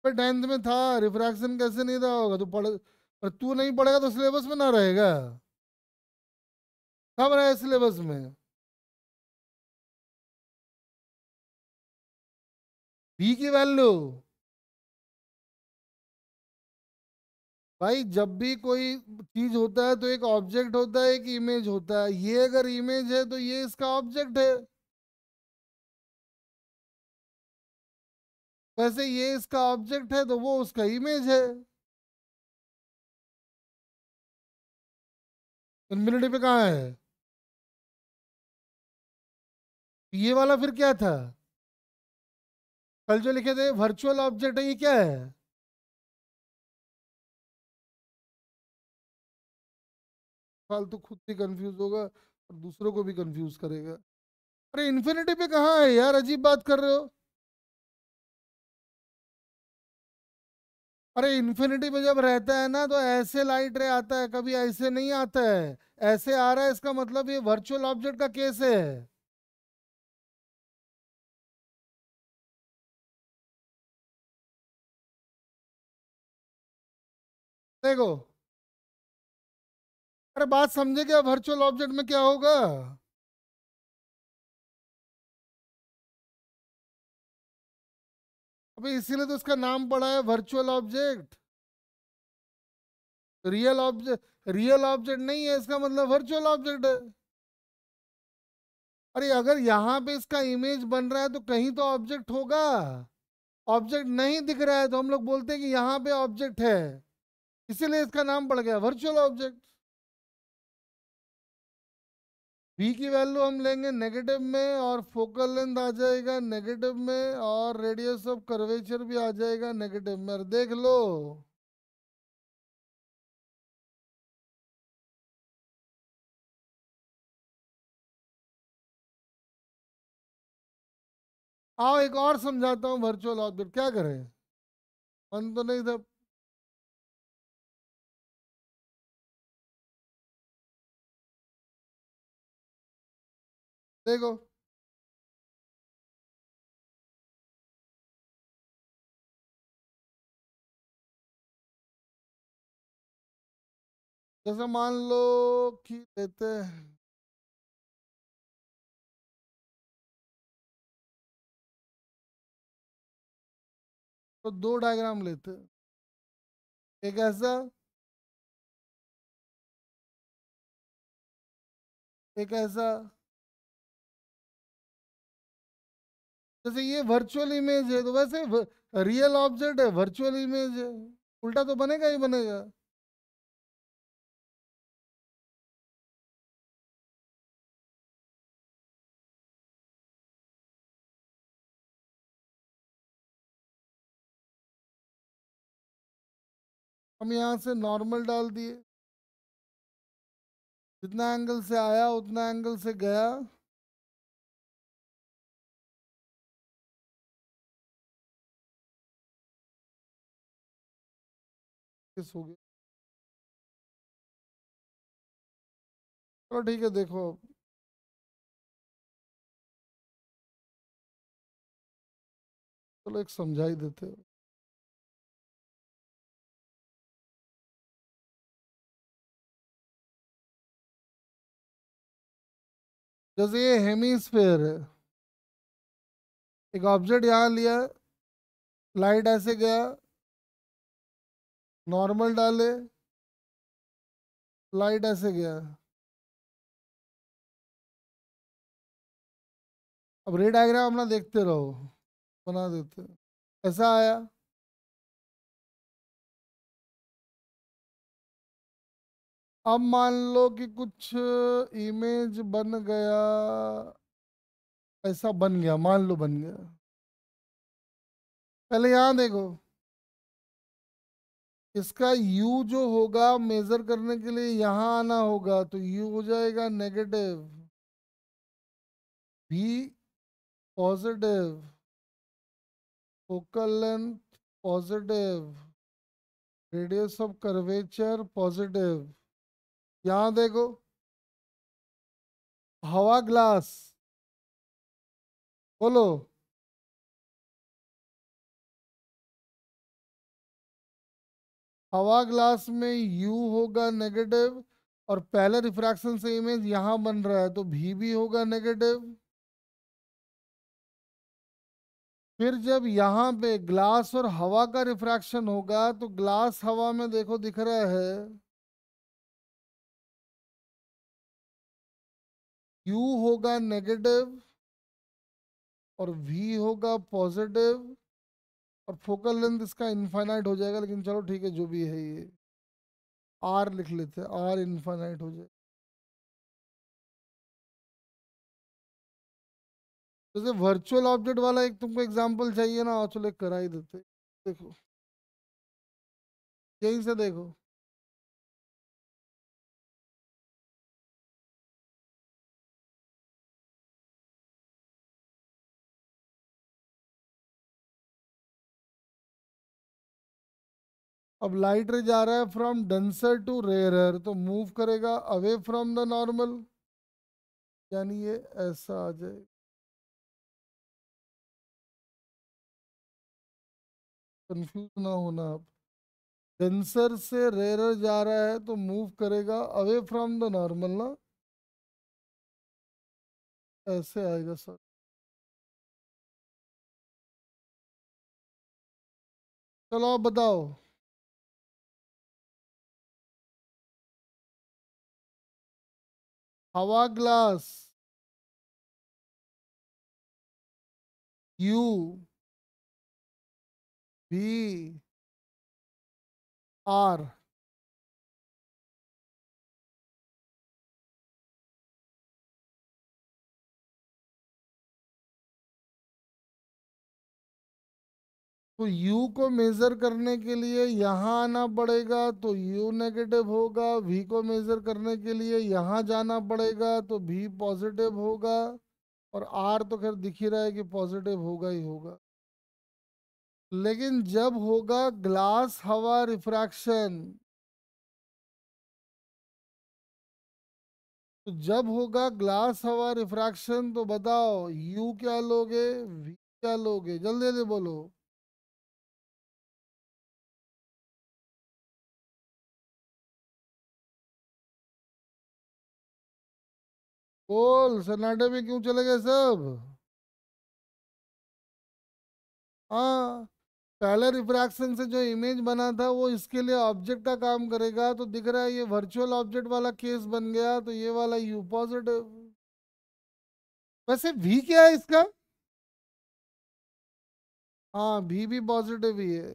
पर 10th में था, रिफ्रैक्शन कैसे नहीं रहा होगा, तू पढ़, पर तू नहीं पढ़ेगा तो सिलेबस में ना रहेगा। कब रहे सिलेबस में। बी की वैल्यू। भाई जब भी कोई चीज होता है तो एक ऑब्जेक्ट होता है, एक इमेज होता है, ये अगर इमेज है तो ये इसका ऑब्जेक्ट है। वैसे ये इसका ऑब्जेक्ट है तो वो उसका इमेज है। इन्फिनिटी पे कहाँ है। ये वाला फिर क्या था, कल जो लिखे थे वर्चुअल ऑब्जेक्ट है, ये क्या है। फालतू खुद भी कंफ्यूज होगा और दूसरों को भी कंफ्यूज करेगा। अरे इन्फिनिटी पे कहाँ है यार, अजीब बात कर रहे हो। अरे इन्फिनिटी पे जब रहता है ना तो ऐसे लाइट रे आता है, कभी ऐसे नहीं आता है। ऐसे आ रहा है, इसका मतलब ये वर्चुअल ऑब्जेक्ट का केस है। देखो, अरे बात समझे क्या, वर्चुअल ऑब्जेक्ट में क्या होगा। अबे इसीलिए तो इसका नाम पड़ा है वर्चुअल ऑब्जेक्ट। रियल ऑब्जेक्ट नहीं है, इसका मतलब वर्चुअल ऑब्जेक्ट है। अरे अगर यहाँ पे इसका इमेज बन रहा है तो कहीं तो ऑब्जेक्ट होगा। ऑब्जेक्ट नहीं दिख रहा है तो हम लोग बोलते हैं कि यहाँ पे ऑब्जेक्ट है, इसीलिए इसका नाम पड़ गया वर्चुअल ऑब्जेक्ट। v की वैल्यू हम लेंगे नेगेटिव में, और फोकल लेंथ आ जाएगा नेगेटिव में, और रेडियस ऑफ कर्वेचर भी आ जाएगा नेगेटिव में, और देख लो। आओ एक और समझाता हूँ वर्चुअल ऑब्जेक्ट क्या करें। मन तो नहीं था। देखो, जैसे मान लो कि देते हैं, तो दो डायग्राम लेते हैं। एक ऐसा, एक ऐसा। जैसे ये वर्चुअल इमेज है तो वैसे रियल ऑब्जेक्ट है, वर्चुअल इमेज है, उल्टा तो बनेगा ही बनेगा। हम यहाँ से नॉर्मल डाल दिए, जितना एंगल से आया उतना एंगल से गया। किस हो गया। चलो ठीक है, देखो अब। चलो एक समझा ही देते हो। जैसे ये हेमीस्फेयर है, एक ऑब्जेक्ट यहाँ लिया, लाइट ऐसे गया, नॉर्मल डाले, लाइट ऐसे गया। अब रे डायग्राम अपना देखते रहो, बना देते हैं। ऐसा आया, अब मान लो कि कुछ इमेज बन गया, ऐसा बन गया, मान लो बन गया। पहले यहाँ देखो, इसका u जो होगा मेजर करने के लिए यहाँ आना होगा, तो u हो जाएगा negative, v positive, focal length positive, radius of curvature positive. यहाँ देखो, हवा ग्लास, बोलो। हवा ग्लास में u होगा नेगेटिव, और पहले रिफ्रैक्शन से इमेज यहाँ बन रहा है तो v भी होगा नेगेटिव। फिर जब यहाँ पे ग्लास और हवा का रिफ्रैक्शन होगा तो ग्लास हवा में देखो दिख रहा है, u होगा नेगेटिव और v होगा पॉजिटिव, और फोकल लेंथ इसका इनफाइनाइट हो जाएगा, लेकिन चलो ठीक है जो भी है, ये r लिख लेते हैं, r इनफाइनाइट हो जाए। जैसे वर्चुअल ऑब्जेक्ट वाला एक तुमको एग्जांपल चाहिए ना, चलो एक करा ही देते हैं। देखो, यहीं से देखो, अब लाइट रे जा रहा है फ्रॉम डेंसर टू रेयरर, तो मूव करेगा अवे फ्रॉम द नॉर्मल, यानी ये ऐसा आ जाए। कंफ्यूज ना होना आप, डेंसर से रेयरर जा रहा है तो मूव करेगा अवे फ्रॉम द नॉर्मल ना, ऐसे आएगा सर। चलो आप बताओ। हवा ग्लास, यू, भी, आर, तो u को मेजर करने के लिए यहाँ आना पड़ेगा तो u नेगेटिव होगा, v को मेजर करने के लिए यहाँ जाना पड़ेगा तो v पॉजिटिव होगा, और r तो खैर दिख ही रहा है कि पॉजिटिव होगा ही होगा। लेकिन जब होगा ग्लास हवा रिफ्रैक्शन, तो जब होगा ग्लास हवा रिफ्रैक्शन तो बताओ u क्या लोगे, v क्या लोगे, जल्दी जल्दी बोलो। बोल, सन्नाटे में क्यों चले गए सब। हाँ, पहले रिफ्रैक्शन से जो इमेज बना था वो इसके लिए ऑब्जेक्ट का काम करेगा, तो दिख रहा है ये वर्चुअल ऑब्जेक्ट वाला केस बन गया, तो ये वाला यू पॉजिटिव। वैसे वी क्या है इसका? हाँ, भी पॉजिटिव ही है।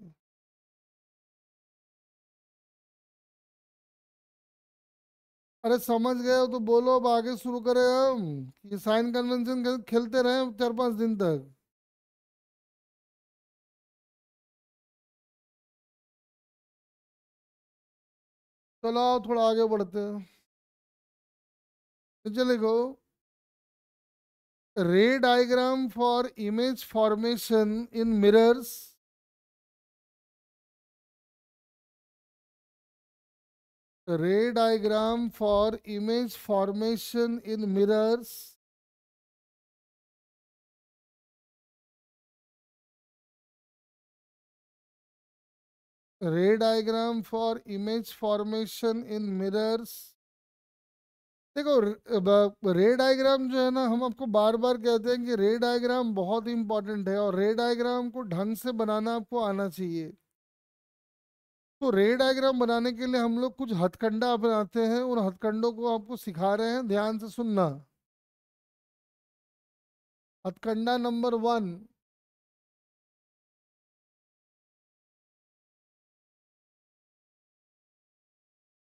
अरे समझ गए हो तो बोलो, अब आगे शुरू करें हम। ये साइन कन्वेंशन खेलते रहे 4-5 दिन तक। चलो आओ थोड़ा आगे बढ़ते हैं। नीचे लिखो, रे diagram for image formation in mirrors. रे diagram for image formation in mirrors. रे diagram for image formation in mirrors. देखो, रे डायग्राम जो है ना, हम आपको बार बार कहते हैं कि रे डायग्राम बहुत इंपॉर्टेंट है, और रे डायग्राम को ढंग से बनाना आपको आना चाहिए। तो रे डायग्राम बनाने के लिए हम लोग कुछ हथकंडा अपनाते हैं, उन हथकंडों को आपको सिखा रहे हैं, ध्यान से सुनना। हथकंडा नंबर 1,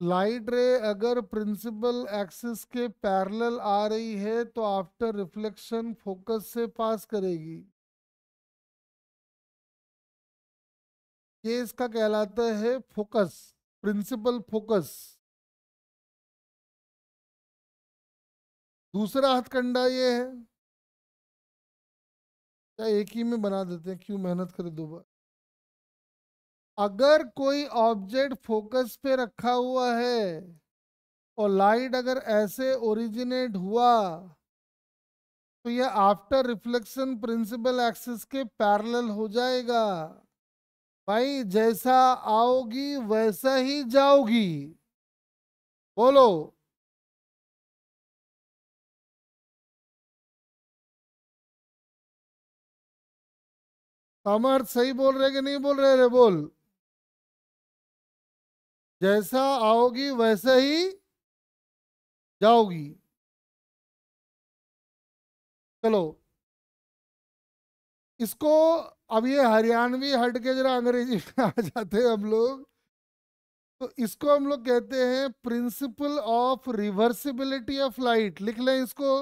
लाइट रे अगर प्रिंसिपल एक्सिस के पैरेलल आ रही है तो आफ्टर रिफ्लेक्शन फोकस से पास करेगी। ये इसका कहलाता है फोकस, प्रिंसिपल फोकस। दूसरा हथकंडा ये है, या एक ही में बना देते हैं, क्यों मेहनत करें दो बार। अगर कोई ऑब्जेक्ट फोकस पे रखा हुआ है और लाइट अगर ऐसे ओरिजिनेट हुआ, तो ये आफ्टर रिफ्लेक्शन प्रिंसिपल एक्सिस के पैरेलल हो जाएगा। भाई जैसा आओगी वैसा ही जाओगी। बोलो। समर्थ सही बोल रहे कि नहीं बोल रहे? रे बोल। जैसा आओगी वैसा ही जाओगी। चलो इसको, अब ये हरियाणवी हट के जरा अंग्रेजी में आ जाते हैं हम लोग। तो इसको हम लोग कहते हैं principle of reversibility of light. लिख लें इसको,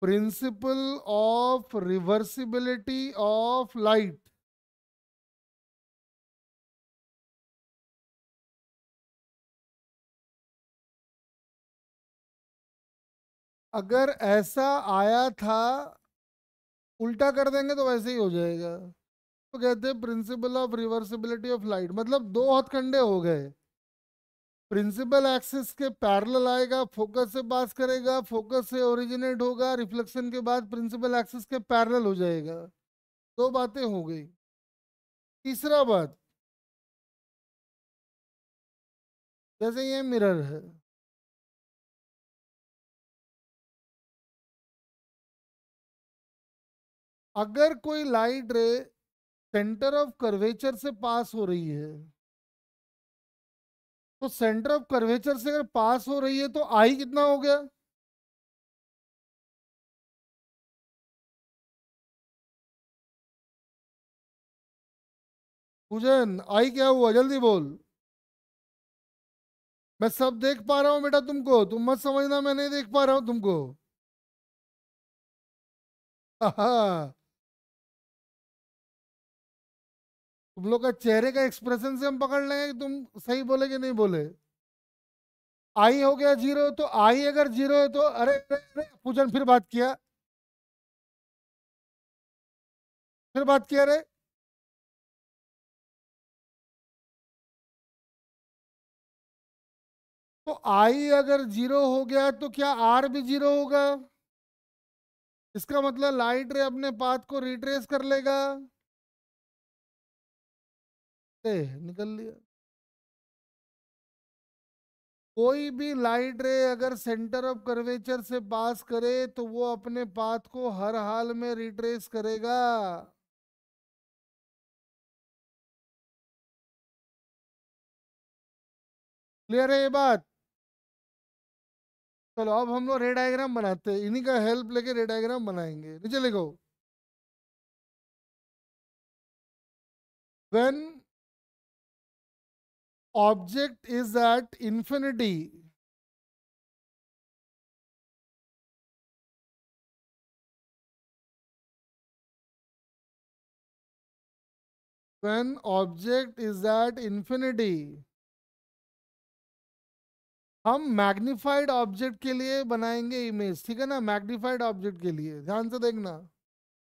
principle of reversibility of light. अगर ऐसा आया था, उल्टा कर देंगे तो वैसे ही हो जाएगा। तो कहते हैं principle of reversibility of light, मतलब दो हथकंडे हो गए। प्रिंसिपल एक्सिस के पैरेलल आएगा, फोकस से पास करेगा, फोकस से ओरिजिनेट होगा, रिफ्लेक्शन के बाद प्रिंसिपल एक्सिस के पैरेलल हो जाएगा। दो बातें हो गई। तीसरा बात, जैसे ये मिरर है, अगर कोई लाइट रे सेंटर ऑफ कर्वेचर से पास हो रही है, तो सेंटर ऑफ कर्वेचर से अगर पास हो रही है तो आई कितना हो गया? पूजन, आई क्या हुआ जल्दी बोल। मैं सब देख पा रहा हूँ बेटा तुमको, तुम मत समझना मैं नहीं देख पा रहा हूँ तुमको। हाँ, तुम लोग का चेहरे का एक्सप्रेशन से हम पकड़ लेंगे कि तुम सही बोले कि नहीं बोले। आई हो गया 0, तो आई अगर 0 है तो अरे अरे, अरे पूजन फिर बात किया, फिर बात किया रे। तो आई अगर 0 हो गया तो क्या आर भी 0 होगा? इसका मतलब लाइट रे अपने पाथ को रिट्रेस कर लेगा। ए, निकल लिया। कोई भी लाइट रे अगर सेंटर ऑफ कर्वेचर से पास करे तो वो अपने पाथ को हर हाल में रिट्रेस करेगा। क्लियर है ये बात? चलो अब हम लोग रे डायग्राम बनाते हैं, इन्हीं का हेल्प लेके रे डायग्राम बनाएंगे। नीचे लिखो, when object is at infinity, when object is at infinity, हम मैग्निफाइड ऑब्जेक्ट के लिए बनाएंगे इमेज, ठीक है ना? मैग्निफाइड ऑब्जेक्ट के लिए ध्यान से देखना,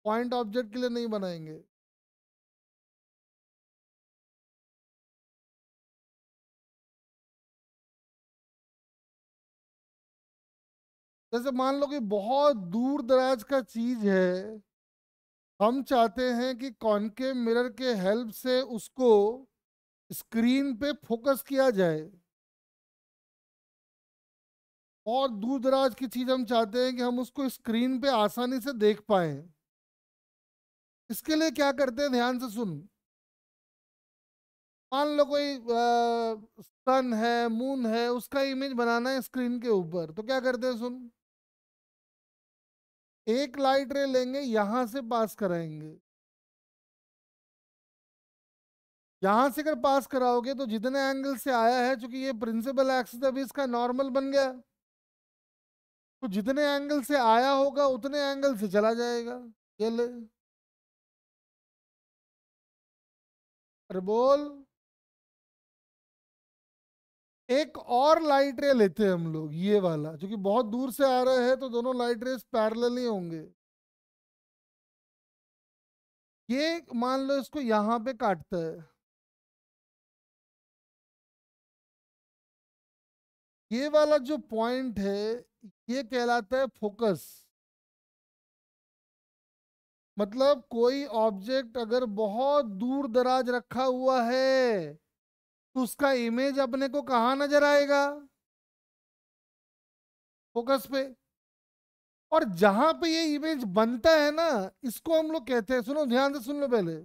पॉइंट ऑब्जेक्ट के लिए नहीं बनाएंगे। जैसे मान लो कि बहुत दूर दराज का चीज है, हम चाहते हैं कि कॉनकेव मिरर के हेल्प से उसको स्क्रीन पे फोकस किया जाए। और दूर दराज की चीज हम चाहते हैं कि हम उसको स्क्रीन पे आसानी से देख पाए। इसके लिए क्या करते हैं, ध्यान से सुन। मान लो कोई सन है, मून है, उसका इमेज बनाना है स्क्रीन के ऊपर, तो क्या करते हैं सुन। एक लाइट रे लेंगे, यहां से पास कराएंगे। यहां से अगर पास कराओगे तो जितने एंगल से आया है, चूंकि ये प्रिंसिपल एक्सिस अभी इसका नॉर्मल बन गया, तो जितने एंगल से आया होगा उतने एंगल से चला जाएगा। ये ले, अरे बोल। एक और लाइट रे लेते हैं हम लोग, ये वाला, क्योंकि बहुत दूर से आ रहे हैं तो दोनों लाइट रेस पैरेलल ही होंगे। ये मान लो इसको यहां पे काटता है, ये वाला जो पॉइंट है ये कहलाता है फोकस। मतलब कोई ऑब्जेक्ट अगर बहुत दूर दराज रखा हुआ है तो उसका इमेज अपने को कहाँ नजर आएगा? फोकस पे। और जहां पे ये इमेज बनता है ना, इसको हम लोग कहते हैं, सुनो ध्यान से सुन लो पहले,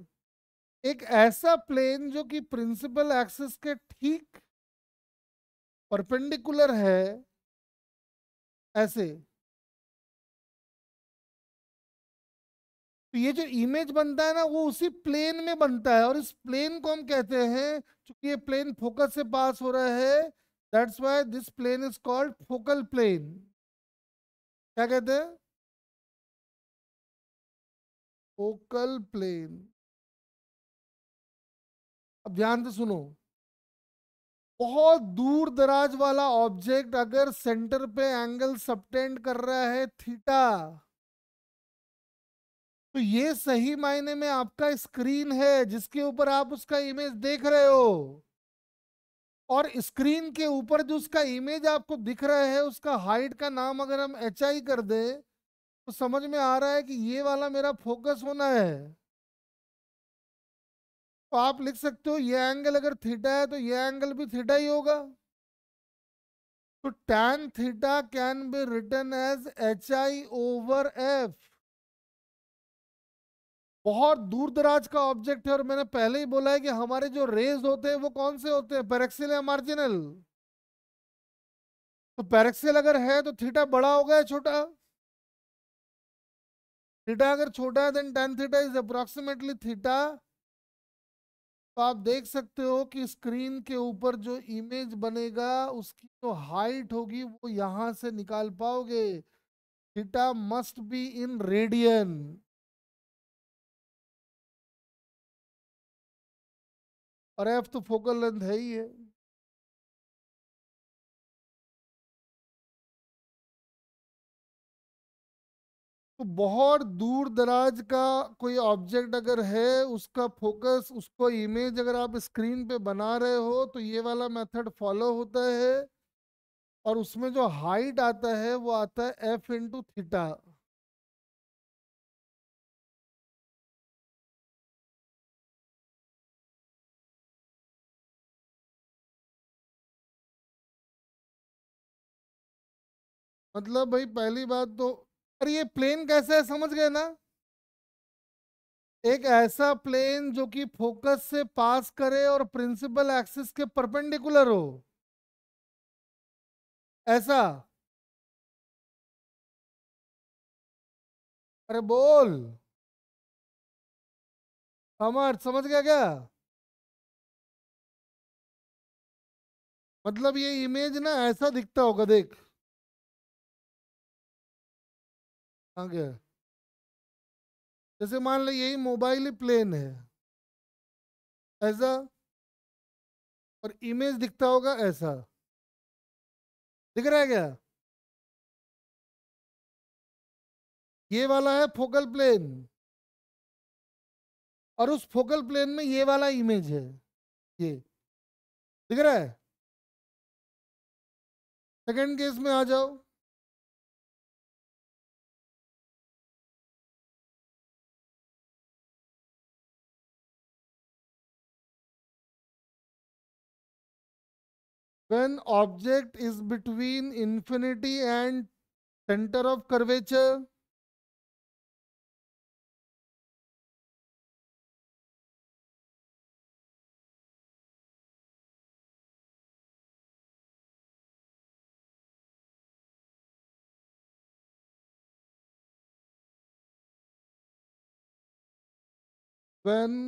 एक ऐसा प्लेन जो कि प्रिंसिपल एक्सिस के ठीक परपेंडिकुलर है, ऐसे। तो ये जो इमेज बनता है ना, वो उसी प्लेन में बनता है, और इस प्लेन को हम कहते हैं, क्योंकि ये प्लेन फोकस से पास हो रहा है, that's why this plane is called focal plane. क्या कहते हैं? Focal plane. अब ध्यान से सुनो, बहुत दूर दराज वाला ऑब्जेक्ट अगर सेंटर पे एंगल सबटेंड कर रहा है थीटा, तो ये सही मायने में आपका स्क्रीन है जिसके ऊपर आप उसका इमेज देख रहे हो। और स्क्रीन के ऊपर जो उसका इमेज आपको दिख रहा है, उसका हाइट का नाम अगर हम एच आई कर दें, तो समझ में आ रहा है कि ये वाला मेरा फोकस होना है। तो आप लिख सकते हो ये एंगल अगर थीटा है तो ये एंगल भी थीटा ही होगा। तो tan theta can be written as H I over F. बहुत दूर दराज का ऑब्जेक्ट है, और मैंने पहले ही बोला है कि हमारे जो रेज होते हैं वो कौन से होते हैं, पैरेक्सियल या मार्जिनल। तो पैरेक्सियल अगर है तो थीटा बड़ा होगा या छोटा? थीटा अगर छोटा है then tan theta is approximately theta. तो आप देख सकते हो कि स्क्रीन के ऊपर जो इमेज बनेगा उसकी जो हाइट होगी वो यहां से निकाल पाओगे। Theta must be in radian, और एफ तो फोकल लेंथ है ही है। तो बहुत दूर दराज का कोई ऑब्जेक्ट अगर है, उसका फोकस, उसको इमेज अगर आप स्क्रीन पे बना रहे हो तो ये वाला मेथड फॉलो होता है। और उसमें जो हाइट आता है वो आता है एफ इंटू थीटा। मतलब भाई पहली बात तो, अरे ये प्लेन कैसे है समझ गए ना? एक ऐसा प्लेन जो कि फोकस से पास करे और प्रिंसिपल एक्सिस के परपेंडिकुलर हो, ऐसा। अरे बोल। समझ गया क्या? मतलब ये इमेज ना ऐसा दिखता होगा, देख। आ गया। जैसे मान लो यही मोबाइल ही प्लेन है, ऐसा। और इमेज दिखता होगा ऐसा। दिख रहा है क्या? ये वाला है फोकल प्लेन, और उस फोकल प्लेन में ये वाला इमेज है, ये। दिख रहा है? सेकंड केस में आ जाओ। When object is between infinity and center of curvature, when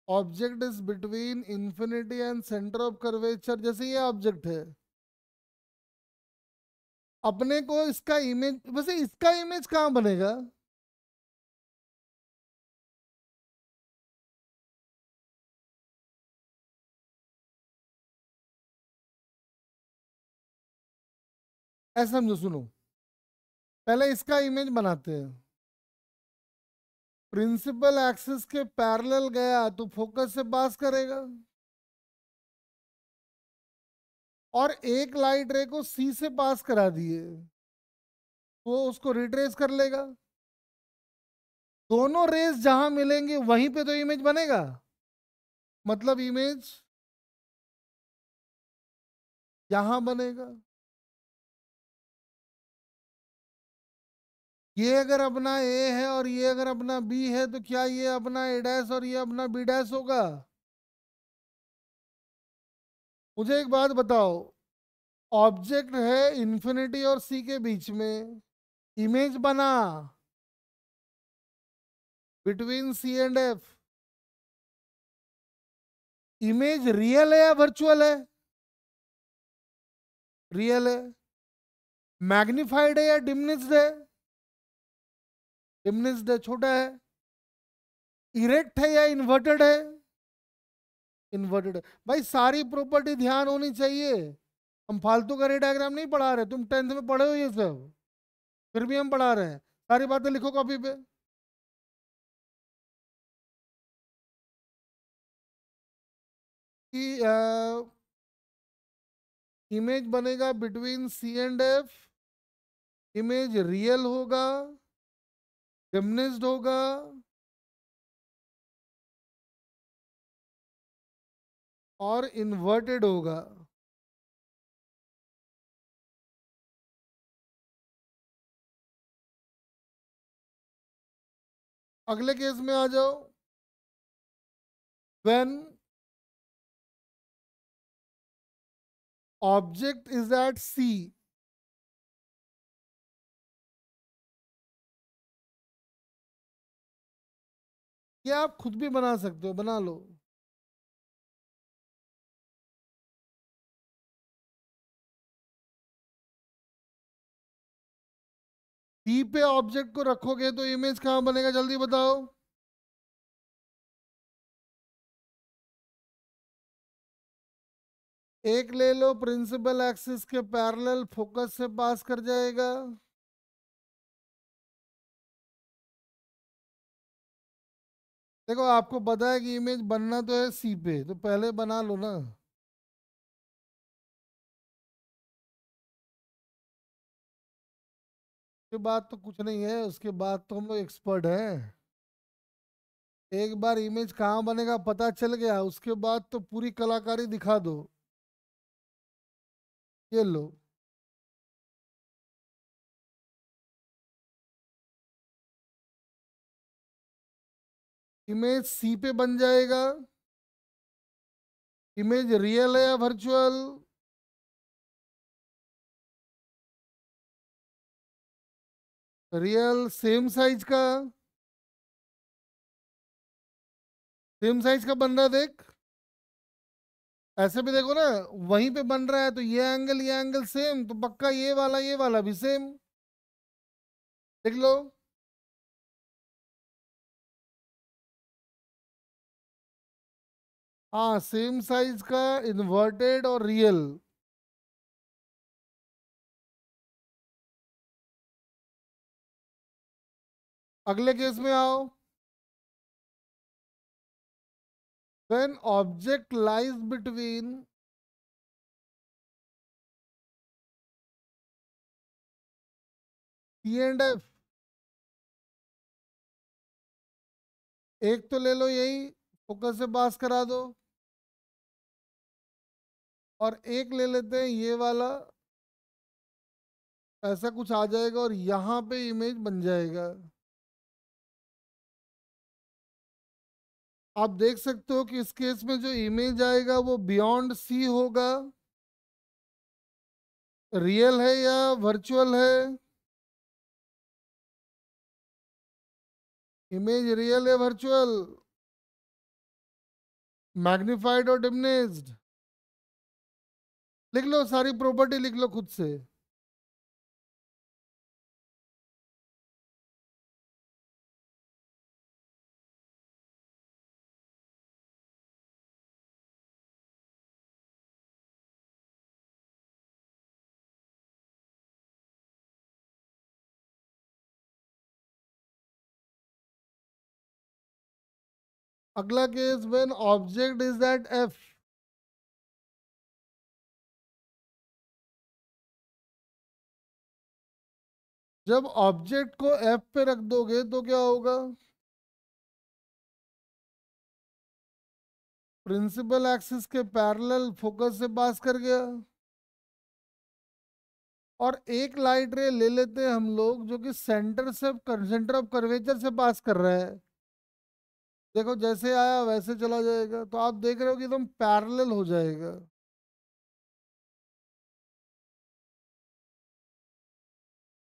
object is between infinity and centre of curvature, जैसे ये ऑब्जेक्ट है, अपने को इसका इमेज, वैसे इसका इमेज कहाँ बनेगा? ऐसा समझो, सुनो। पहले इसका इमेज बनाते हैं। प्रिंसिपल एक्सिस के पैरेलल गया तो फोकस से पास करेगा, और एक लाइट रे को सी से पास करा दिए, वो उसको रिट्रेस कर लेगा। दोनों रेस जहां मिलेंगे वहीं पे तो इमेज बनेगा। मतलब इमेज यहां बनेगा। ये अगर अपना ए है और ये अगर अपना बी है, तो क्या ये अपना ए डैश और ये अपना बी डैश होगा? मुझे एक बात बताओ, ऑब्जेक्ट है इंफिनिटी और सी के बीच में, इमेज बना between C and F, image real है या वर्चुअल है? रियल है। मैग्निफाइड है या डिमिनिश्ड है? डिमिनिश्ड है, छोटा है। इरेक्ट है या इन्वर्टेड है? इन्वर्टेड है। भाई सारी प्रॉपर्टी ध्यान होनी चाहिए। हम फालतू का रे डायग्राम नहीं पढ़ा रहे, तुम टेंथ में पढ़े हो ये सब, फिर भी हम पढ़ा रहे हैं। सारी बातें लिखो कॉपी पे। कि इमेज बनेगा between C and F, image real होगा, डिमिनिश्ड होगा, और इन्वर्टेड होगा। अगले केस में आ जाओ। When object is at C, ये आप खुद भी बना सकते हो, बना लो। सी पे ऑब्जेक्ट को रखोगे तो इमेज कहाँ बनेगा, जल्दी बताओ। एक ले लो, प्रिंसिपल एक्सिस के पैरेलल फोकस से पास कर जाएगा। देखो आपको पता है कि इमेज बनना तो है सी पे, तो पहले बना लो ना। उसके बाद तो कुछ नहीं है, उसके बाद तो हम लोग एक्सपर्ट हैं। एक बार इमेज कहाँ बनेगा पता चल गया, उसके बाद तो पूरी कलाकारी दिखा दो। ये लो। इमेज सी पे बन जाएगा। इमेज रियल है या वर्चुअल? रियल। सेम साइज का? सेम साइज का बन रहा है, देख। ऐसे भी देखो ना, वहीं पे बन रहा है तो ये एंगल सेम, तो पक्का ये वाला भी सेम। देख लो। हाँ, सेम साइज का, इन्वर्टेड और रियल। अगले केस में आओ। When object lies between C and F. एक तो ले लो यही, फोकस से पास करा दो। और एक ले लेते हैं ये वाला। ऐसा कुछ आ जाएगा और यहाँ पे इमेज बन जाएगा। आप देख सकते हो कि इस केस में जो इमेज आएगा वो बियॉन्ड सी होगा। रियल है या वर्चुअल है? इमेज रियल है वर्चुअल? मैग्निफाइड और डिमनेस्ड? लिख लो, सारी प्रॉपर्टी लिख लो खुद से। अगला case, when object is at F. जब ऑब्जेक्ट को एफ पे रख दोगे तो क्या होगा? प्रिंसिपल एक्सिस के पैरेलल फोकस से पास कर गया। और एक लाइट रे ले लेते हैं हम लोग जो कि सेंटर ऑफ कर्वेचर से पास कर रहा है। देखो, जैसे आया वैसे चला जाएगा, तो आप देख रहे हो कि एकदम पैरेलल हो जाएगा।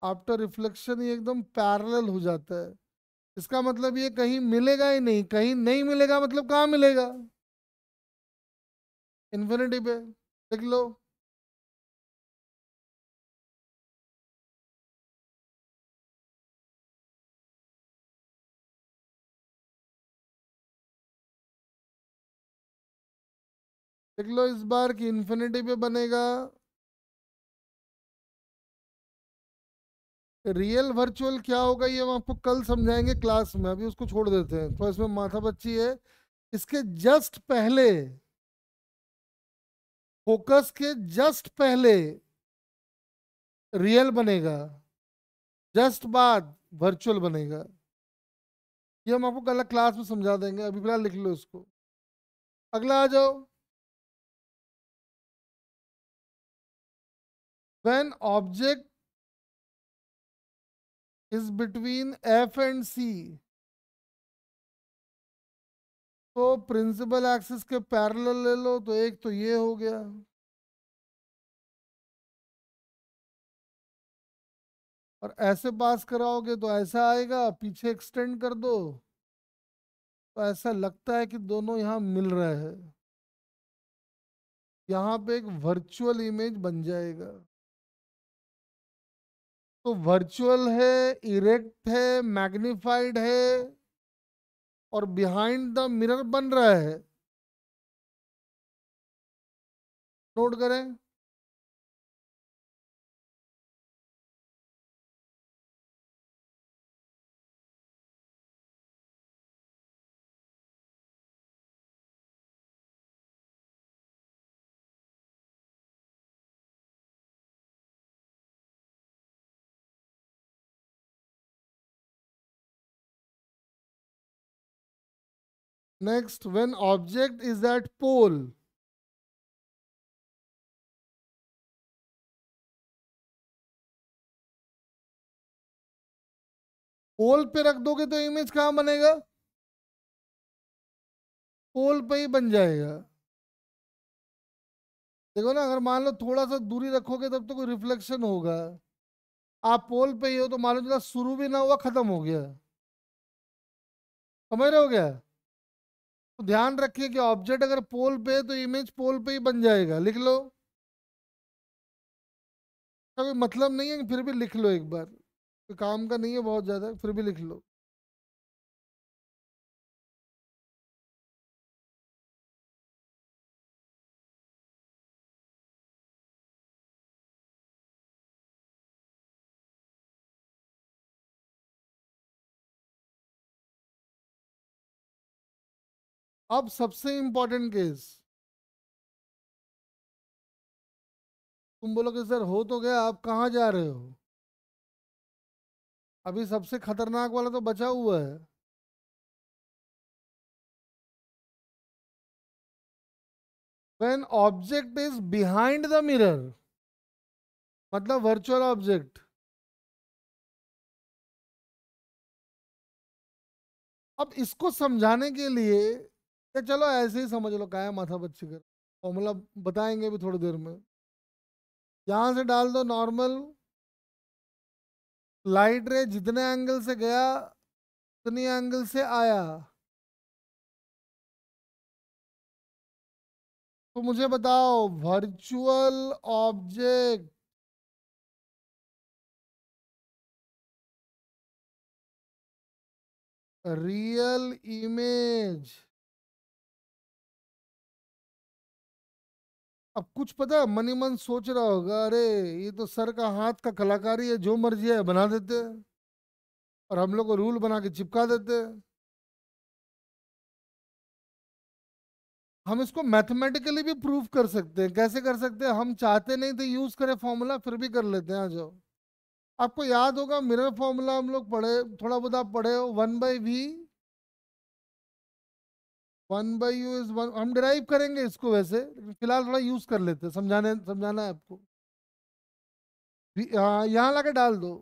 आफ्टर रिफ्लेक्शन ये एकदम पैरेलल हो जाता है। इसका मतलब ये कहीं मिलेगा ही नहीं, कहीं नहीं मिलेगा मतलब कहाँ मिलेगा? इन्फिनिटी पे। देख लो। देख लो इस बार की इन्फिनिटी पे बनेगा। रियल वर्चुअल क्या होगा ये हम आपको कल समझाएंगे क्लास में, अभी उसको छोड़ देते हैं, तो इसमें माथा पच्ची है। इसके जस्ट पहले, फोकस के जस्ट पहले रियल बनेगा, जस्ट बाद वर्चुअल बनेगा। ये हम आपको कल क्लास में समझा देंगे, अभी फिलहाल लिख लो इसको। अगला आ जाओ। When object is between F and C, तो प्रिंसिपल एक्सिस के पैरेलल ले लो, तो एक तो ये हो गया। और ऐसे पास कराओगे तो ऐसा आएगा, पीछे एक्सटेंड कर दो तो ऐसा लगता है कि दोनों यहाँ मिल रहे हैं। यहाँ पे एक वर्चुअल इमेज बन जाएगा। तो वर्चुअल है, इरेक्ट है, मैग्निफाइड है, और बिहाइंड द मिरर बन रहा है। नोट करें। Next, when object is at pole, pole पे रख दोगे तो इमेज कहाँ बनेगा? पोल पे ही बन जाएगा। देखो ना, अगर मान लो थोड़ा सा दूरी रखोगे तब तो कोई रिफ्लेक्शन होगा। आप पोल पे ही हो तो मान लो जरा शुरू भी ना हुआ, खत्म हो गया। समझ रहे हो क्या? तो ध्यान रखिए कि ऑब्जेक्ट अगर पोल पे है तो इमेज पोल पे ही बन जाएगा। लिख लो, कोई मतलब नहीं है, फिर भी लिख लो एक बार, कोई काम का नहीं है बहुत ज्यादा, फिर भी लिख लो। अब सबसे इंपॉर्टेंट केस, तुम बोलोगे सर हो तो गया, आप कहाँ जा रहे हो? अभी सबसे खतरनाक वाला तो बचा हुआ है। When object is behind the mirror, मतलब वर्चुअल ऑब्जेक्ट। अब इसको समझाने के लिए, या चलो ऐसे ही समझ लो, क्या माथा बच्ची कर, फॉर्मूला बताएंगे भी थोड़ी देर में। यहां से डाल दो नॉर्मल, लाइट रे जितने एंगल से गया उतनी एंगल से आया। तो मुझे बताओ, वर्चुअल ऑब्जेक्ट रियल इमेज। अब कुछ पता है, मन ही मन सोच रहा होगा, अरे ये तो सर का हाथ का कलाकारी है, जो मर्जी है बना देते हैं और हम लोग को रूल बना के चिपका देते हैं। हम इसको मैथमेटिकली भी प्रूव कर सकते हैं। कैसे कर सकते हैं? हम चाहते नहीं थे यूज करें फॉर्मूला, फिर भी कर लेते हैं। आ जाओ। आपको याद होगा मिरर फॉर्मूला हम लोग पढ़े, थोड़ा बहुत आप पढ़े हो, 1/v, 1/u इज वन। हम डिराइव करेंगे इसको वैसे, लेकिन फिलहाल थोड़ा यूज कर लेते हैं, समझाना है आपको। यहाँ लाके डाल दो,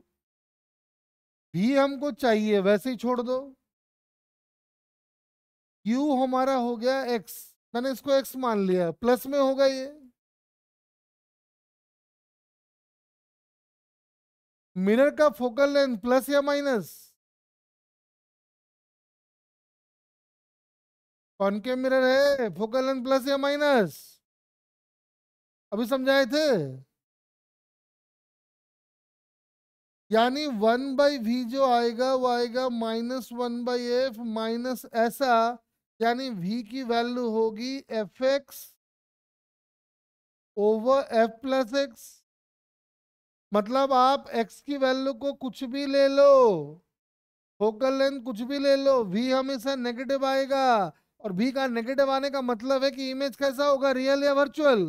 भी हमको चाहिए वैसे ही छोड़ दो। u हमारा हो गया x, मैंने इसको x मान लिया, प्लस में होगा ये। मिरर का फोकल लेंथ प्लस या माइनस? कॉनकेव मिरर है, फोकल लेंथ प्लस या माइनस? अभी समझाए थे। यानी 1/v जो आएगा वो आएगा -1/f माइनस ऐसा, यानी v की वैल्यू होगी fx over f plus x. मतलब आप x की वैल्यू को कुछ भी ले लो, फोकल लेंथ कुछ भी ले लो, v हमेशा नेगेटिव आएगा। और v का नेगेटिव आने का मतलब है कि इमेज कैसा होगा, रियल या वर्चुअल?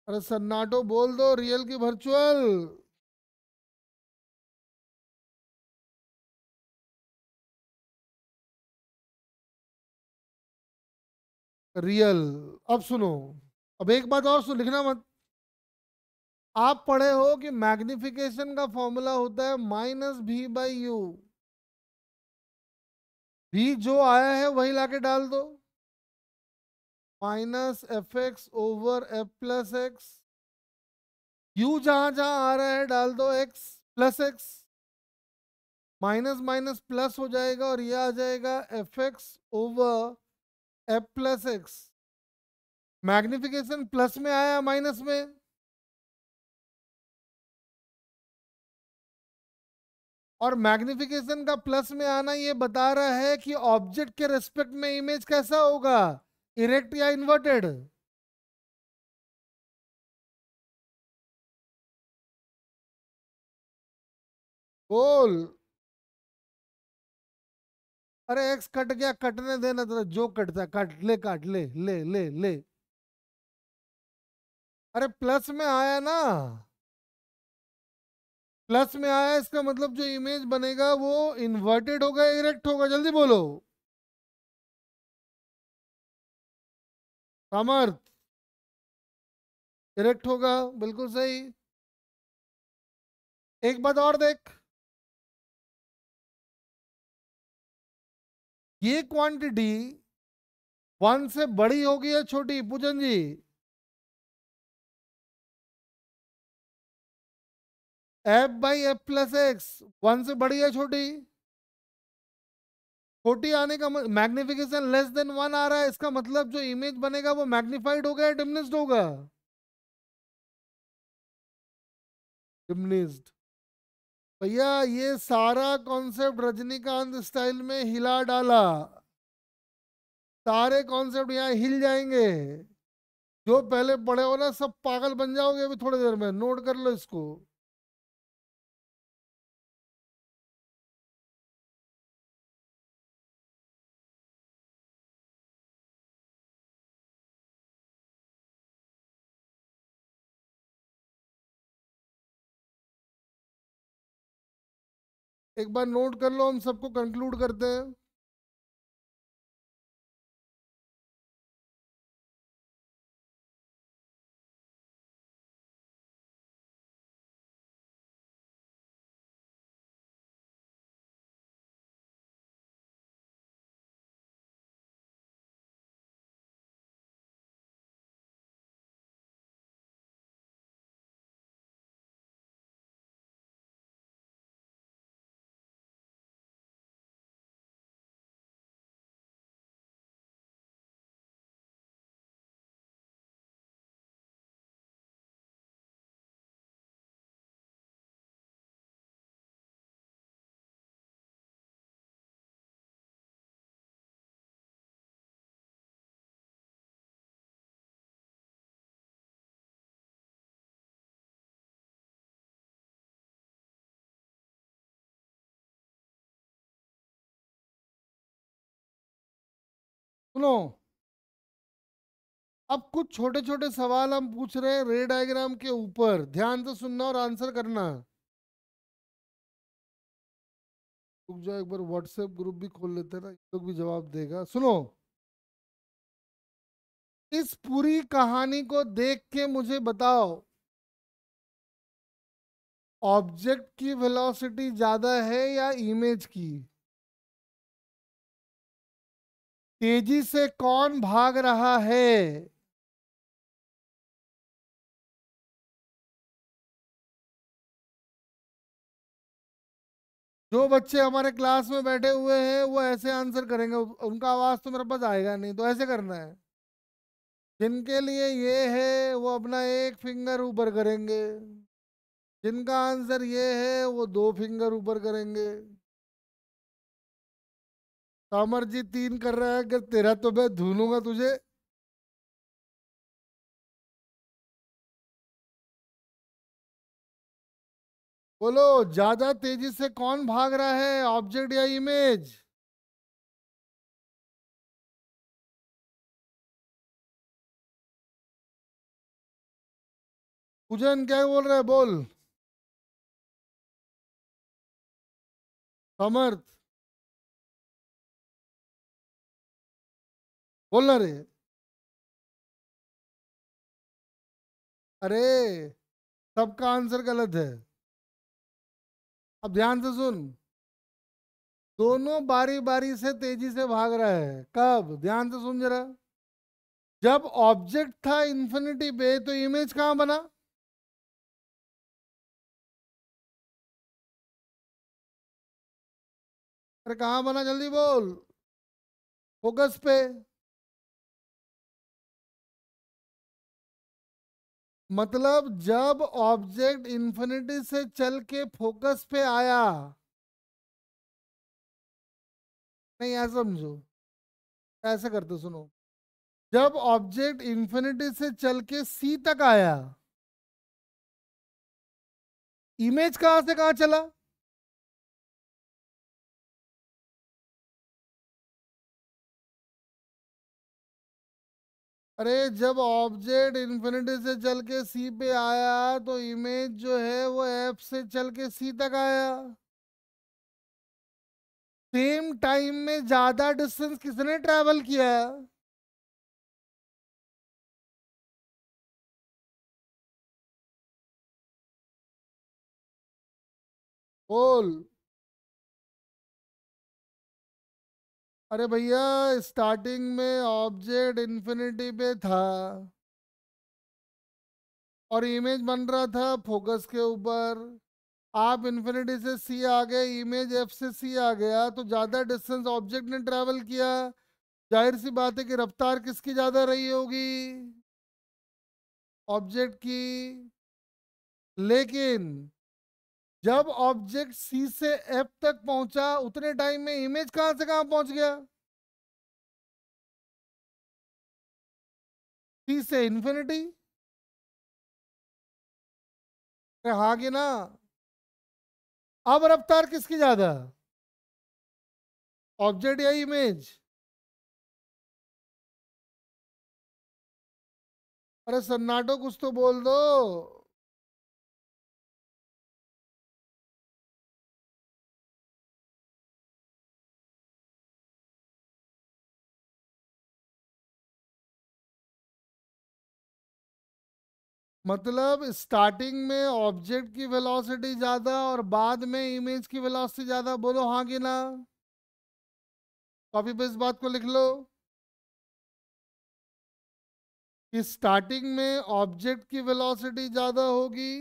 अरे सन्नाटो बोल दो, रियल की वर्चुअल? रियल। अब सुनो, अब एक बात और सुन, लिखना मत। आप पढ़े हो कि मैग्निफिकेशन का फॉर्मूला होता है -v/u। v जो आया है वही लाके डाल दो, -fx over f plus x. u जहां जहां आ रहा है डाल दो x plus x, minus minus plus हो जाएगा और ये आ जाएगा fx over f plus x. Magnification plus में आया माइनस में? और मैग्निफिकेशन का प्लस में आना ये बता रहा है कि ऑब्जेक्ट के रेस्पेक्ट में इमेज कैसा होगा, इरेक्ट या इन्वर्टेड? बोल। अरे एक्स कट गया, कटने देना, तेरा जो कटता है काट ले, काट ले, ले ले ले। अरे प्लस में आया ना, प्लस में आया, इसका मतलब जो इमेज बनेगा वो इन्वर्टेड होगा, इरेक्ट होगा, जल्दी बोलो। सामर्थ, इरेक्ट होगा, बिल्कुल सही। एक बात और देख, ये क्वांटिटी वन से बड़ी होगी या छोटी, Pujan ji? F by F plus X one से बड़ी है छोटी? छोटी आने का मैग्निफिकेशन लेस देन वन आ रहा है, इसका मतलब जो इमेज बनेगा वो मैग्निफाइड होगा या डिमिनिश्ड होगा? डिमिनिश्ड। भैया ये सारा कॉन्सेप्ट रजनीकांत स्टाइल में हिला डाला, सारे कॉन्सेप्ट यहाँ हिल जाएंगे। जो पहले पढ़े हो ना सब पागल बन जाओगे अभी थोड़ी देर में, नोट कर लो इसको। एक बार नोट कर लो, हम सबको कंक्लूड करते हैं। सुनो, अब कुछ छोटे छोटे सवाल हम पूछ रहे हैं रे डायग्राम के ऊपर, ध्यान से सुनना और आंसर करना। रुक जाओ, एक बार व्हाट्सएप ग्रुप भी खोल लेते हैं ना, ये लोग भी जवाब देगा। सुनो, इस पूरी कहानी को देख के मुझे बताओ, ऑब्जेक्ट की वेलोसिटी ज्यादा है या इमेज की? तेजी से कौन भाग रहा है? जो बच्चे हमारे क्लास में बैठे हुए हैं वो ऐसे आंसर करेंगे, उनका आवाज तो मेरे पास आएगा नहीं, तो ऐसे करना है। जिनके लिए ये है वो अपना एक फिंगर ऊपर करेंगे, जिनका आंसर ये है वो दो फिंगर ऊपर करेंगे। कामर जी तीन कर रहा है, अगर तेरा तो मैं धुनूंगा तुझे। बोलो, ज्यादा तेजी से कौन भाग रहा है, ऑब्जेक्ट या इमेज? पूजन क्या बोल रहा है, बोल। समर्थ, बोलना रे। अरे, सबका आंसर गलत है। अब ध्यान से सुन, दोनों बारी बारी से तेजी से भाग रहा है, कब? ध्यान से सुन जरा। जब ऑब्जेक्ट था इंफिनिटी पे तो इमेज कहां बना? अरे कहां बना, जल्दी बोल। फोकस पे। मतलब जब ऑब्जेक्ट इंफिनिटी से चल के फोकस पे आया, नहीं ऐसा समझो, ऐसे करते सुनो। जब ऑब्जेक्ट इंफिनिटी से चल के सी तक आया, इमेज कहां से कहां चला? अरे जब ऑब्जेक्ट इन्फिनिटी से चल के सी पे आया तो इमेज जो है वो एफ से चल के सी तक आया। सेम टाइम में ज्यादा डिस्टेंस किसने ट्रेवल किया? बोल। अरे भैया, स्टार्टिंग में ऑब्जेक्ट इन्फिनिटी पे था और इमेज बन रहा था फोकस के ऊपर। आप इन्फिनिटी से सी आ गए, इमेज एफ से सी आ गया, तो ज्यादा डिस्टेंस ऑब्जेक्ट ने ट्रेवल किया। जाहिर सी बात है कि रफ्तार किसकी ज्यादा रही होगी? ऑब्जेक्ट की। लेकिन जब ऑब्जेक्ट सी से एफ तक पहुंचा उतने टाइम में इमेज कहां से कहां पहुंच गया? सी से इन्फिनिटी। हाँ कि ना? अब रफ्तार किसकी ज्यादा? ऑब्जेक्ट या इमेज? अरे सन्नाटो, कुछ तो बोल दो। मतलब स्टार्टिंग में ऑब्जेक्ट की वेलोसिटी ज्यादा और बाद में इमेज की वेलोसिटी ज्यादा, बोलो हाँ कि ना? कॉपी पे इस बात को लिख लो कि स्टार्टिंग में ऑब्जेक्ट की वेलोसिटी ज्यादा होगी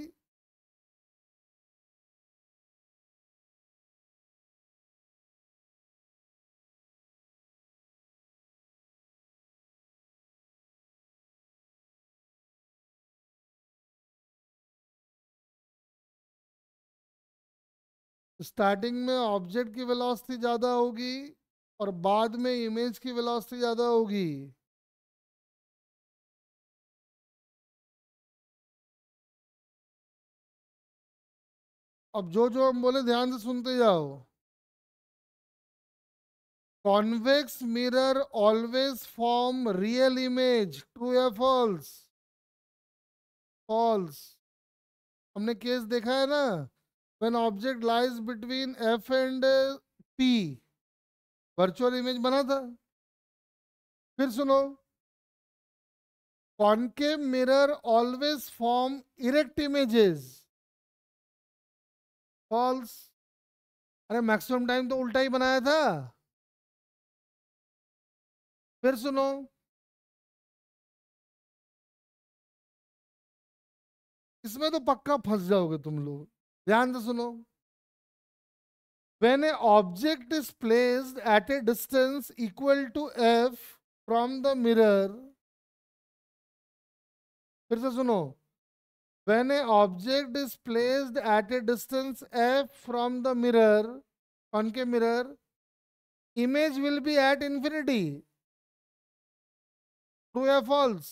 स्टार्टिंग में ऑब्जेक्ट की वेलोसिटी ज्यादा होगी और बाद में इमेज की वेलोसिटी ज्यादा होगी। अब जो जो हम बोले ध्यान से सुनते जाओ। Convex mirror always form real image, true या फॉल्स? फॉल्स। हमने केस देखा है ना, when object lies between F and P, virtual image बना था। फिर सुनो, concave mirror always form erect images, false. अरे मैक्सिमम टाइम तो उल्टा ही बनाया था। फिर सुनो, इसमें तो पक्का फंस जाओगे तुम लोग। ध्यान से सुनो। When an object is placed at a distance equal to f from the mirror, फिर से सुनो, when an object is placed at a distance f from the mirror, concave mirror, image will be at infinity. True or false?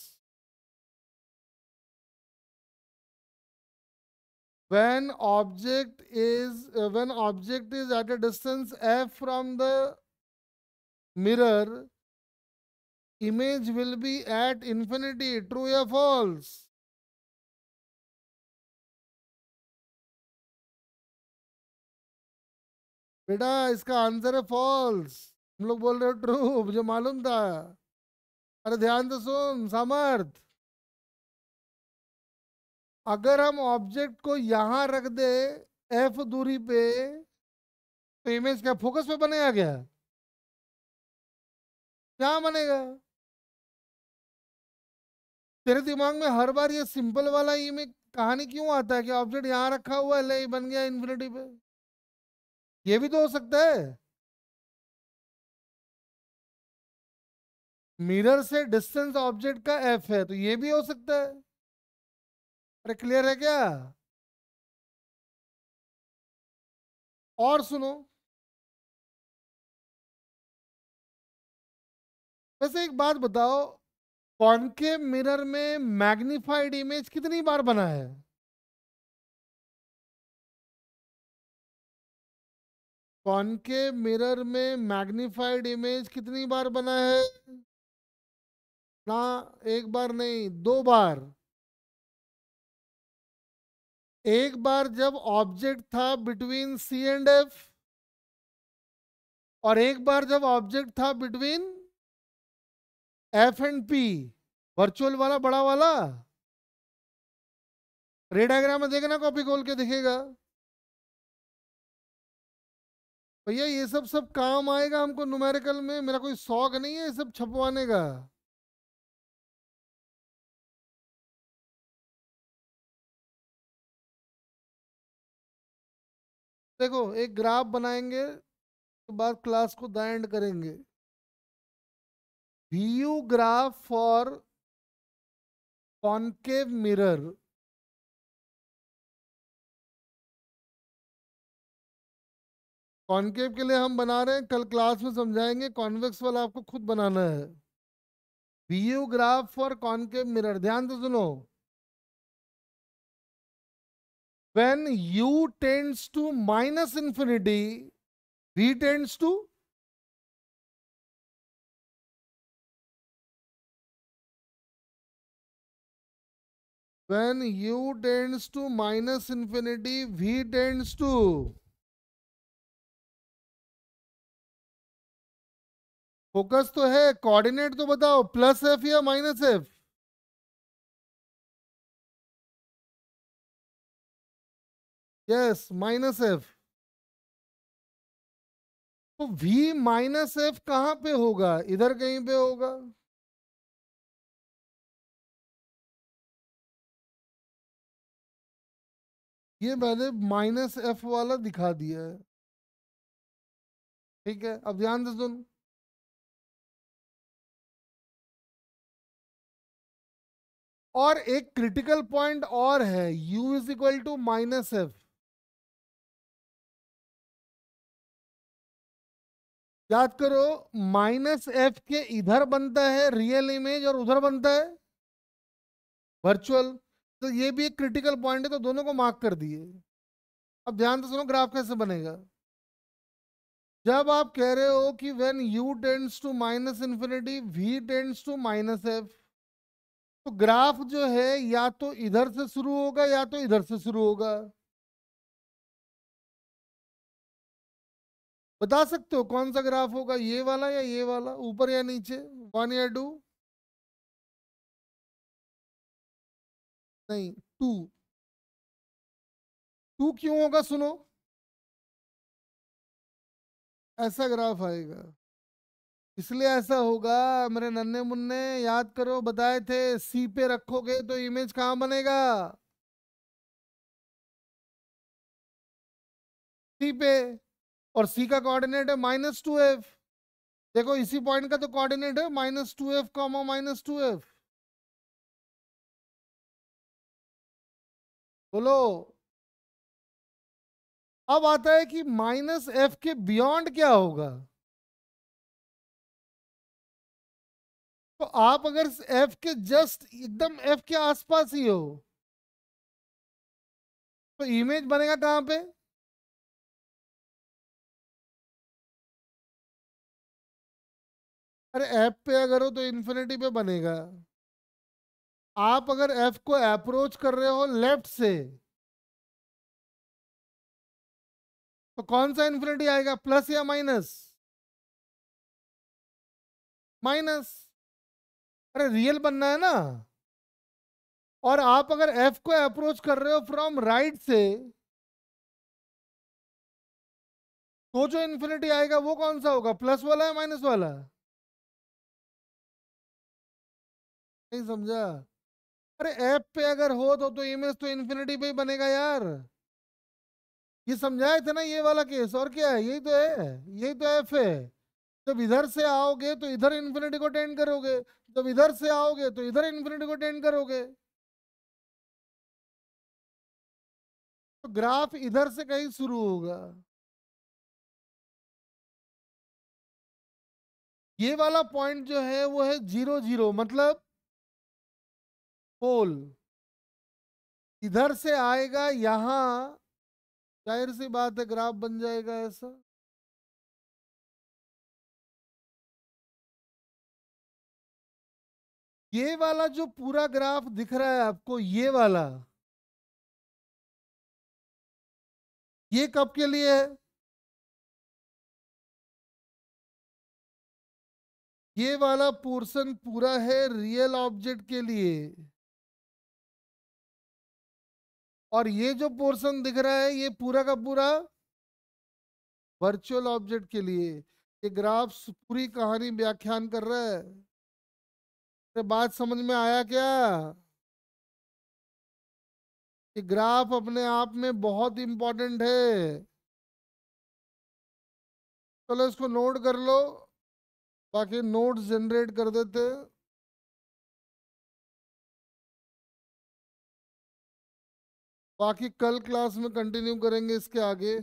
When object is at a distance f from the mirror, image will be at infinity. True or false? बेटा इसका answer है false. हम लोग बोल रहे हो true, मुझे मालूम था। अरे ध्यान से सुन समर्थ, अगर हम ऑब्जेक्ट को यहां रख दे एफ दूरी पे, तो इमेज क्या फोकस पे बनेगा क्या? क्या बनेगा? तेरे दिमाग में हर बार ये सिंपल वाला इमेज कहानी क्यों आता है कि ऑब्जेक्ट यहाँ रखा हुआ है, ले बन गया इन्फिनिटी पे? ये भी तो हो सकता है। मिरर से डिस्टेंस ऑब्जेक्ट का एफ है, तो ये भी हो सकता है। अरे क्लियर है क्या? और सुनो, वैसे एक बात बताओ, कॉनकेव मिरर में मैग्नीफाइड इमेज कितनी बार बना है? कॉनकेव मिरर में मैग्नीफाइड इमेज कितनी बार बना है? ना, एक बार नहीं, दो बार। एक बार जब ऑब्जेक्ट था बिटवीन सी एंड एफ, और एक बार जब ऑब्जेक्ट था between F and P, virtual वाला बड़ा वाला। रे डायग्राम में देखना, कॉपी खोल के दिखेगा भैया। ये सब काम आएगा हमको न्यूमेरिकल में। मेरा कोई शौक नहीं है ये सब छपवाने का। देखो, एक ग्राफ बनाएंगे तो बाद क्लास को द एंड करेंगे। View graph for concave mirror. Concave के लिए हम बना रहे हैं, कल क्लास में समझाएंगे। कॉन्वेक्स वाला आपको खुद बनाना है। View graph for concave mirror, ध्यान से सुनो। when u tends to minus infinity, v tends to, when u tends to minus infinity, v tends to, focus तो है, कोऑर्डिनेट तो बताओ, प्लस एफ या minus F. Yes, minus F. तो v minus F कहां पे होगा? इधर कहीं पे होगा। ये मैंने माइनस एफ वाला दिखा दिया है। ठीक है, अब ध्यान से सुन। और एक क्रिटिकल पॉइंट और है, u is equal to minus F. याद करो, माइनस एफ के इधर बनता है रियल इमेज और उधर बनता है वर्चुअल। तो ये भी एक क्रिटिकल पॉइंट है, तो दोनों को मार्क कर दिए। अब ध्यान से सुनो, ग्राफ कैसे बनेगा। जब आप कह रहे हो कि when u tends to minus infinity, v tends to minus F, तो ग्राफ जो है या तो इधर से शुरू होगा या तो इधर से शुरू होगा। बता सकते हो कौन सा ग्राफ होगा, ये वाला या ये वाला, ऊपर या नीचे, वन या टू? नहीं, टू। टू क्यों होगा, सुनो। ऐसा ग्राफ आएगा, इसलिए ऐसा होगा। मेरे नन्हे मुन्ने, याद करो, बताए थे सी पे रखोगे तो इमेज कहाँ बनेगा? सी पे। और सी का कोऑर्डिनेट है -2f। देखो, इसी पॉइंट का तो कोऑर्डिनेट है -2f, -2f। बोलो। अब आता है कि -f के बियॉन्ड क्या होगा। तो आप अगर f के जस्ट एकदम f के आसपास ही हो, तो इमेज बनेगा कहां पे? अरे f पे अगर हो तो इन्फिनिटी पे बनेगा। आप अगर f को अप्रोच कर रहे हो लेफ्ट से, तो कौन सा इन्फिनिटी आएगा, प्लस या माइनस? माइनस। अरे रियल बनना है ना। और आप अगर f को अप्रोच कर रहे हो फ्रॉम राइट से, तो जो इन्फिनिटी आएगा वो कौन सा होगा, प्लस वाला है माइनस वाला? नहीं समझा। अरे f पे अगर हो तो इमेज तो इन्फिनिटी पे ही बनेगा यार। ये समझाए थे ना ये वाला केस, और क्या है, यही तो है। यही तो एफ है। जब इधर से आओगे तो इधर इन्फिनिटी को टेंड करोगे, जब इधर से आओगे तो इधर इन्फिनिटी को टेंड करोगे। तो ग्राफ इधर से कहीं शुरू होगा। ये वाला पॉइंट जो है वो है 0 0, मतलब पोल। इधर से आएगा यहां, जाहिर सी बात है ग्राफ बन जाएगा ऐसा। ये वाला जो पूरा ग्राफ दिख रहा है आपको, ये वाला, ये कब के लिए है? ये वाला पोर्शन पूरा है रियल ऑब्जेक्ट के लिए, और ये जो पोर्शन दिख रहा है ये पूरा का पूरा वर्चुअल ऑब्जेक्ट के लिए। ये ग्राफ पूरी कहानी व्याख्यान कर रहा है। ये बात समझ में आया क्या? ये ग्राफ अपने आप में बहुत इंपॉर्टेंट है। चलो इसको नोट कर लो, बाकी नोट्स जनरेट कर देते हैं। बाकी कल क्लास में कंटिन्यू करेंगे इसके आगे।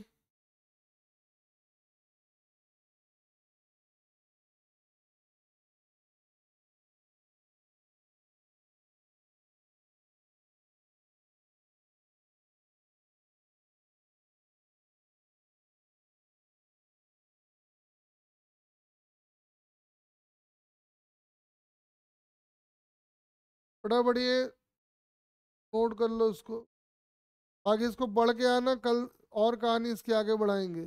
फटाफट ये नोट कर लो इसको, बाकी इसको पढ़ के आना, कल और कहानी इसके आगे बढ़ाएंगे।